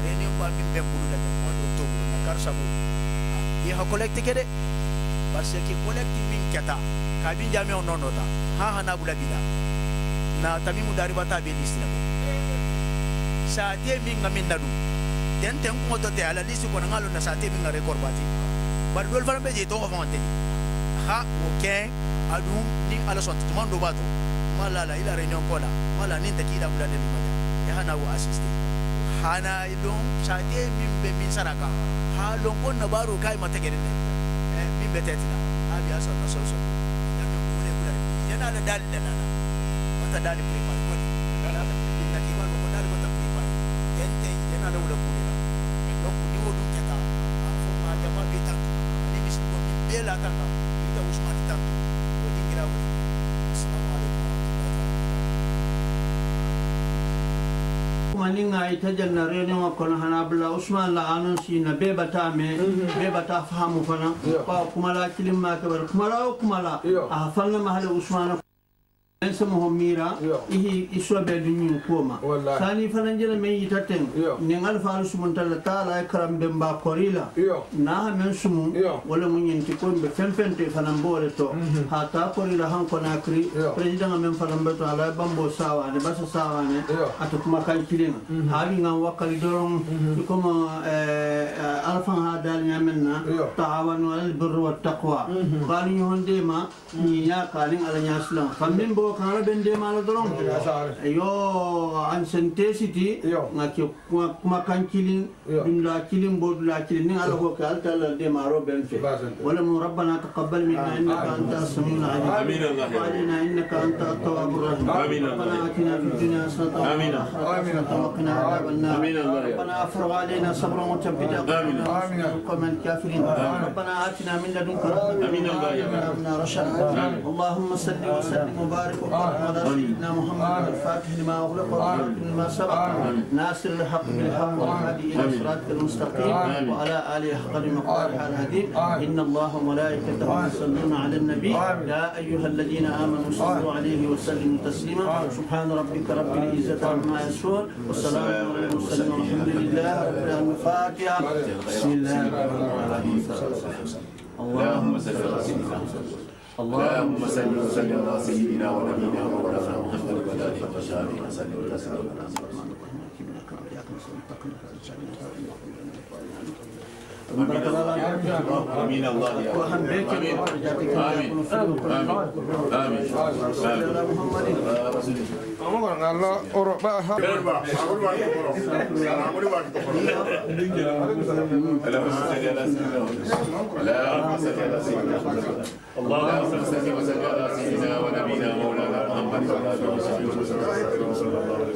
reunion ba min be bulu da mo do na karsabu yi ha collecte kede parce que collecte min kata kabin jami on nonota ha hana bula bila na tamimu dari bata be listina saate min ngamin nadu den ten ko to te ala listi ko ngalo na saate min ngare korbati bar dol fara be je to ko fonte ha o ke adum ni ala son to mando bato mala la ila reunion kola mala ni takida bula de limaya ya hana wo assiste hana idon saate min be min saraka ha lon ko na baro kai mata gere ne min be tetina abi aso na so so ya mi ko le bula yana la dal de nana mata dal pre par ko dal ta na ki wal ko dal ko ta pre par ente yana da wala ko la donc ni wo dum keta fo ma jama be tan ni mis ko mi be la tan ita usman tan ko dingira wo assalamu alaikum maninga itajanna reunion kono hanabla usman la annonce na bebata me bebata fahamu fana kwa kumala kilimma kabar kumala a fanna mahal usman ensamu mira ihi iswabe dunyu koma sani fananjela men yitaten ningal faru sumunta taala karam bemba korila na men sumu wala munyenti ko be fempente fanambore to hata korila hanko na kri president men fanambe to ala bambo sawa ne basa sawa ne atukuma kan kilinga habi ngam wakali dorom kuma alfan hadal nyamenna ta'awanu alal birri wat taqwa qali honde ma ni ya kalin ala nyaslam famin bo kala bende mala doron yo an sentesiti ngaki kuma kan kilin dum la kilin bod la kilin ala ko kal tal de maro ben fe wala mu rabbana taqabbal minna innaka antas samiul alim amin allah wa alina innaka antat tawwabur rahim amin rabbana atina fid dunya hasanatan amin amin wa qina adhaban nar amin allah rabbana afrigh alaina sabran wa thabbit amin amin qawman kafirin rabbana atina min ladunka rahmatan amin allah ya rabbana rashad allahumma salli wa sallim wa barik على سيدنا محمد الفاتح لما أغلق والخاتم لما سبق ناصر الحق بالحق والهادي إلى صراطك المستقيم وعلى آله حق المقدار الهديم إن الله وملائكته يصلون على النبي يا أيها الذين آمنوا صلوا عليه وسلموا تسليما سبحان ربك رب العزة عما يصفون والسلام على المرسلين والحمد لله رب العالمين. الفاتحة. بسم الله الرحمن الرحيم. اللهم صل على سيدنا محمد. اللهم صل وسلم على سيدنا ونبينا ومولانا محمد وعلى اله وصحبه وسلم تسليما. آمين الله يا رب. آمين آمين آمين اللهم صل وسلم على سيدنا ونبينا مولانا محمد وعلى اله وصحبه وسلم.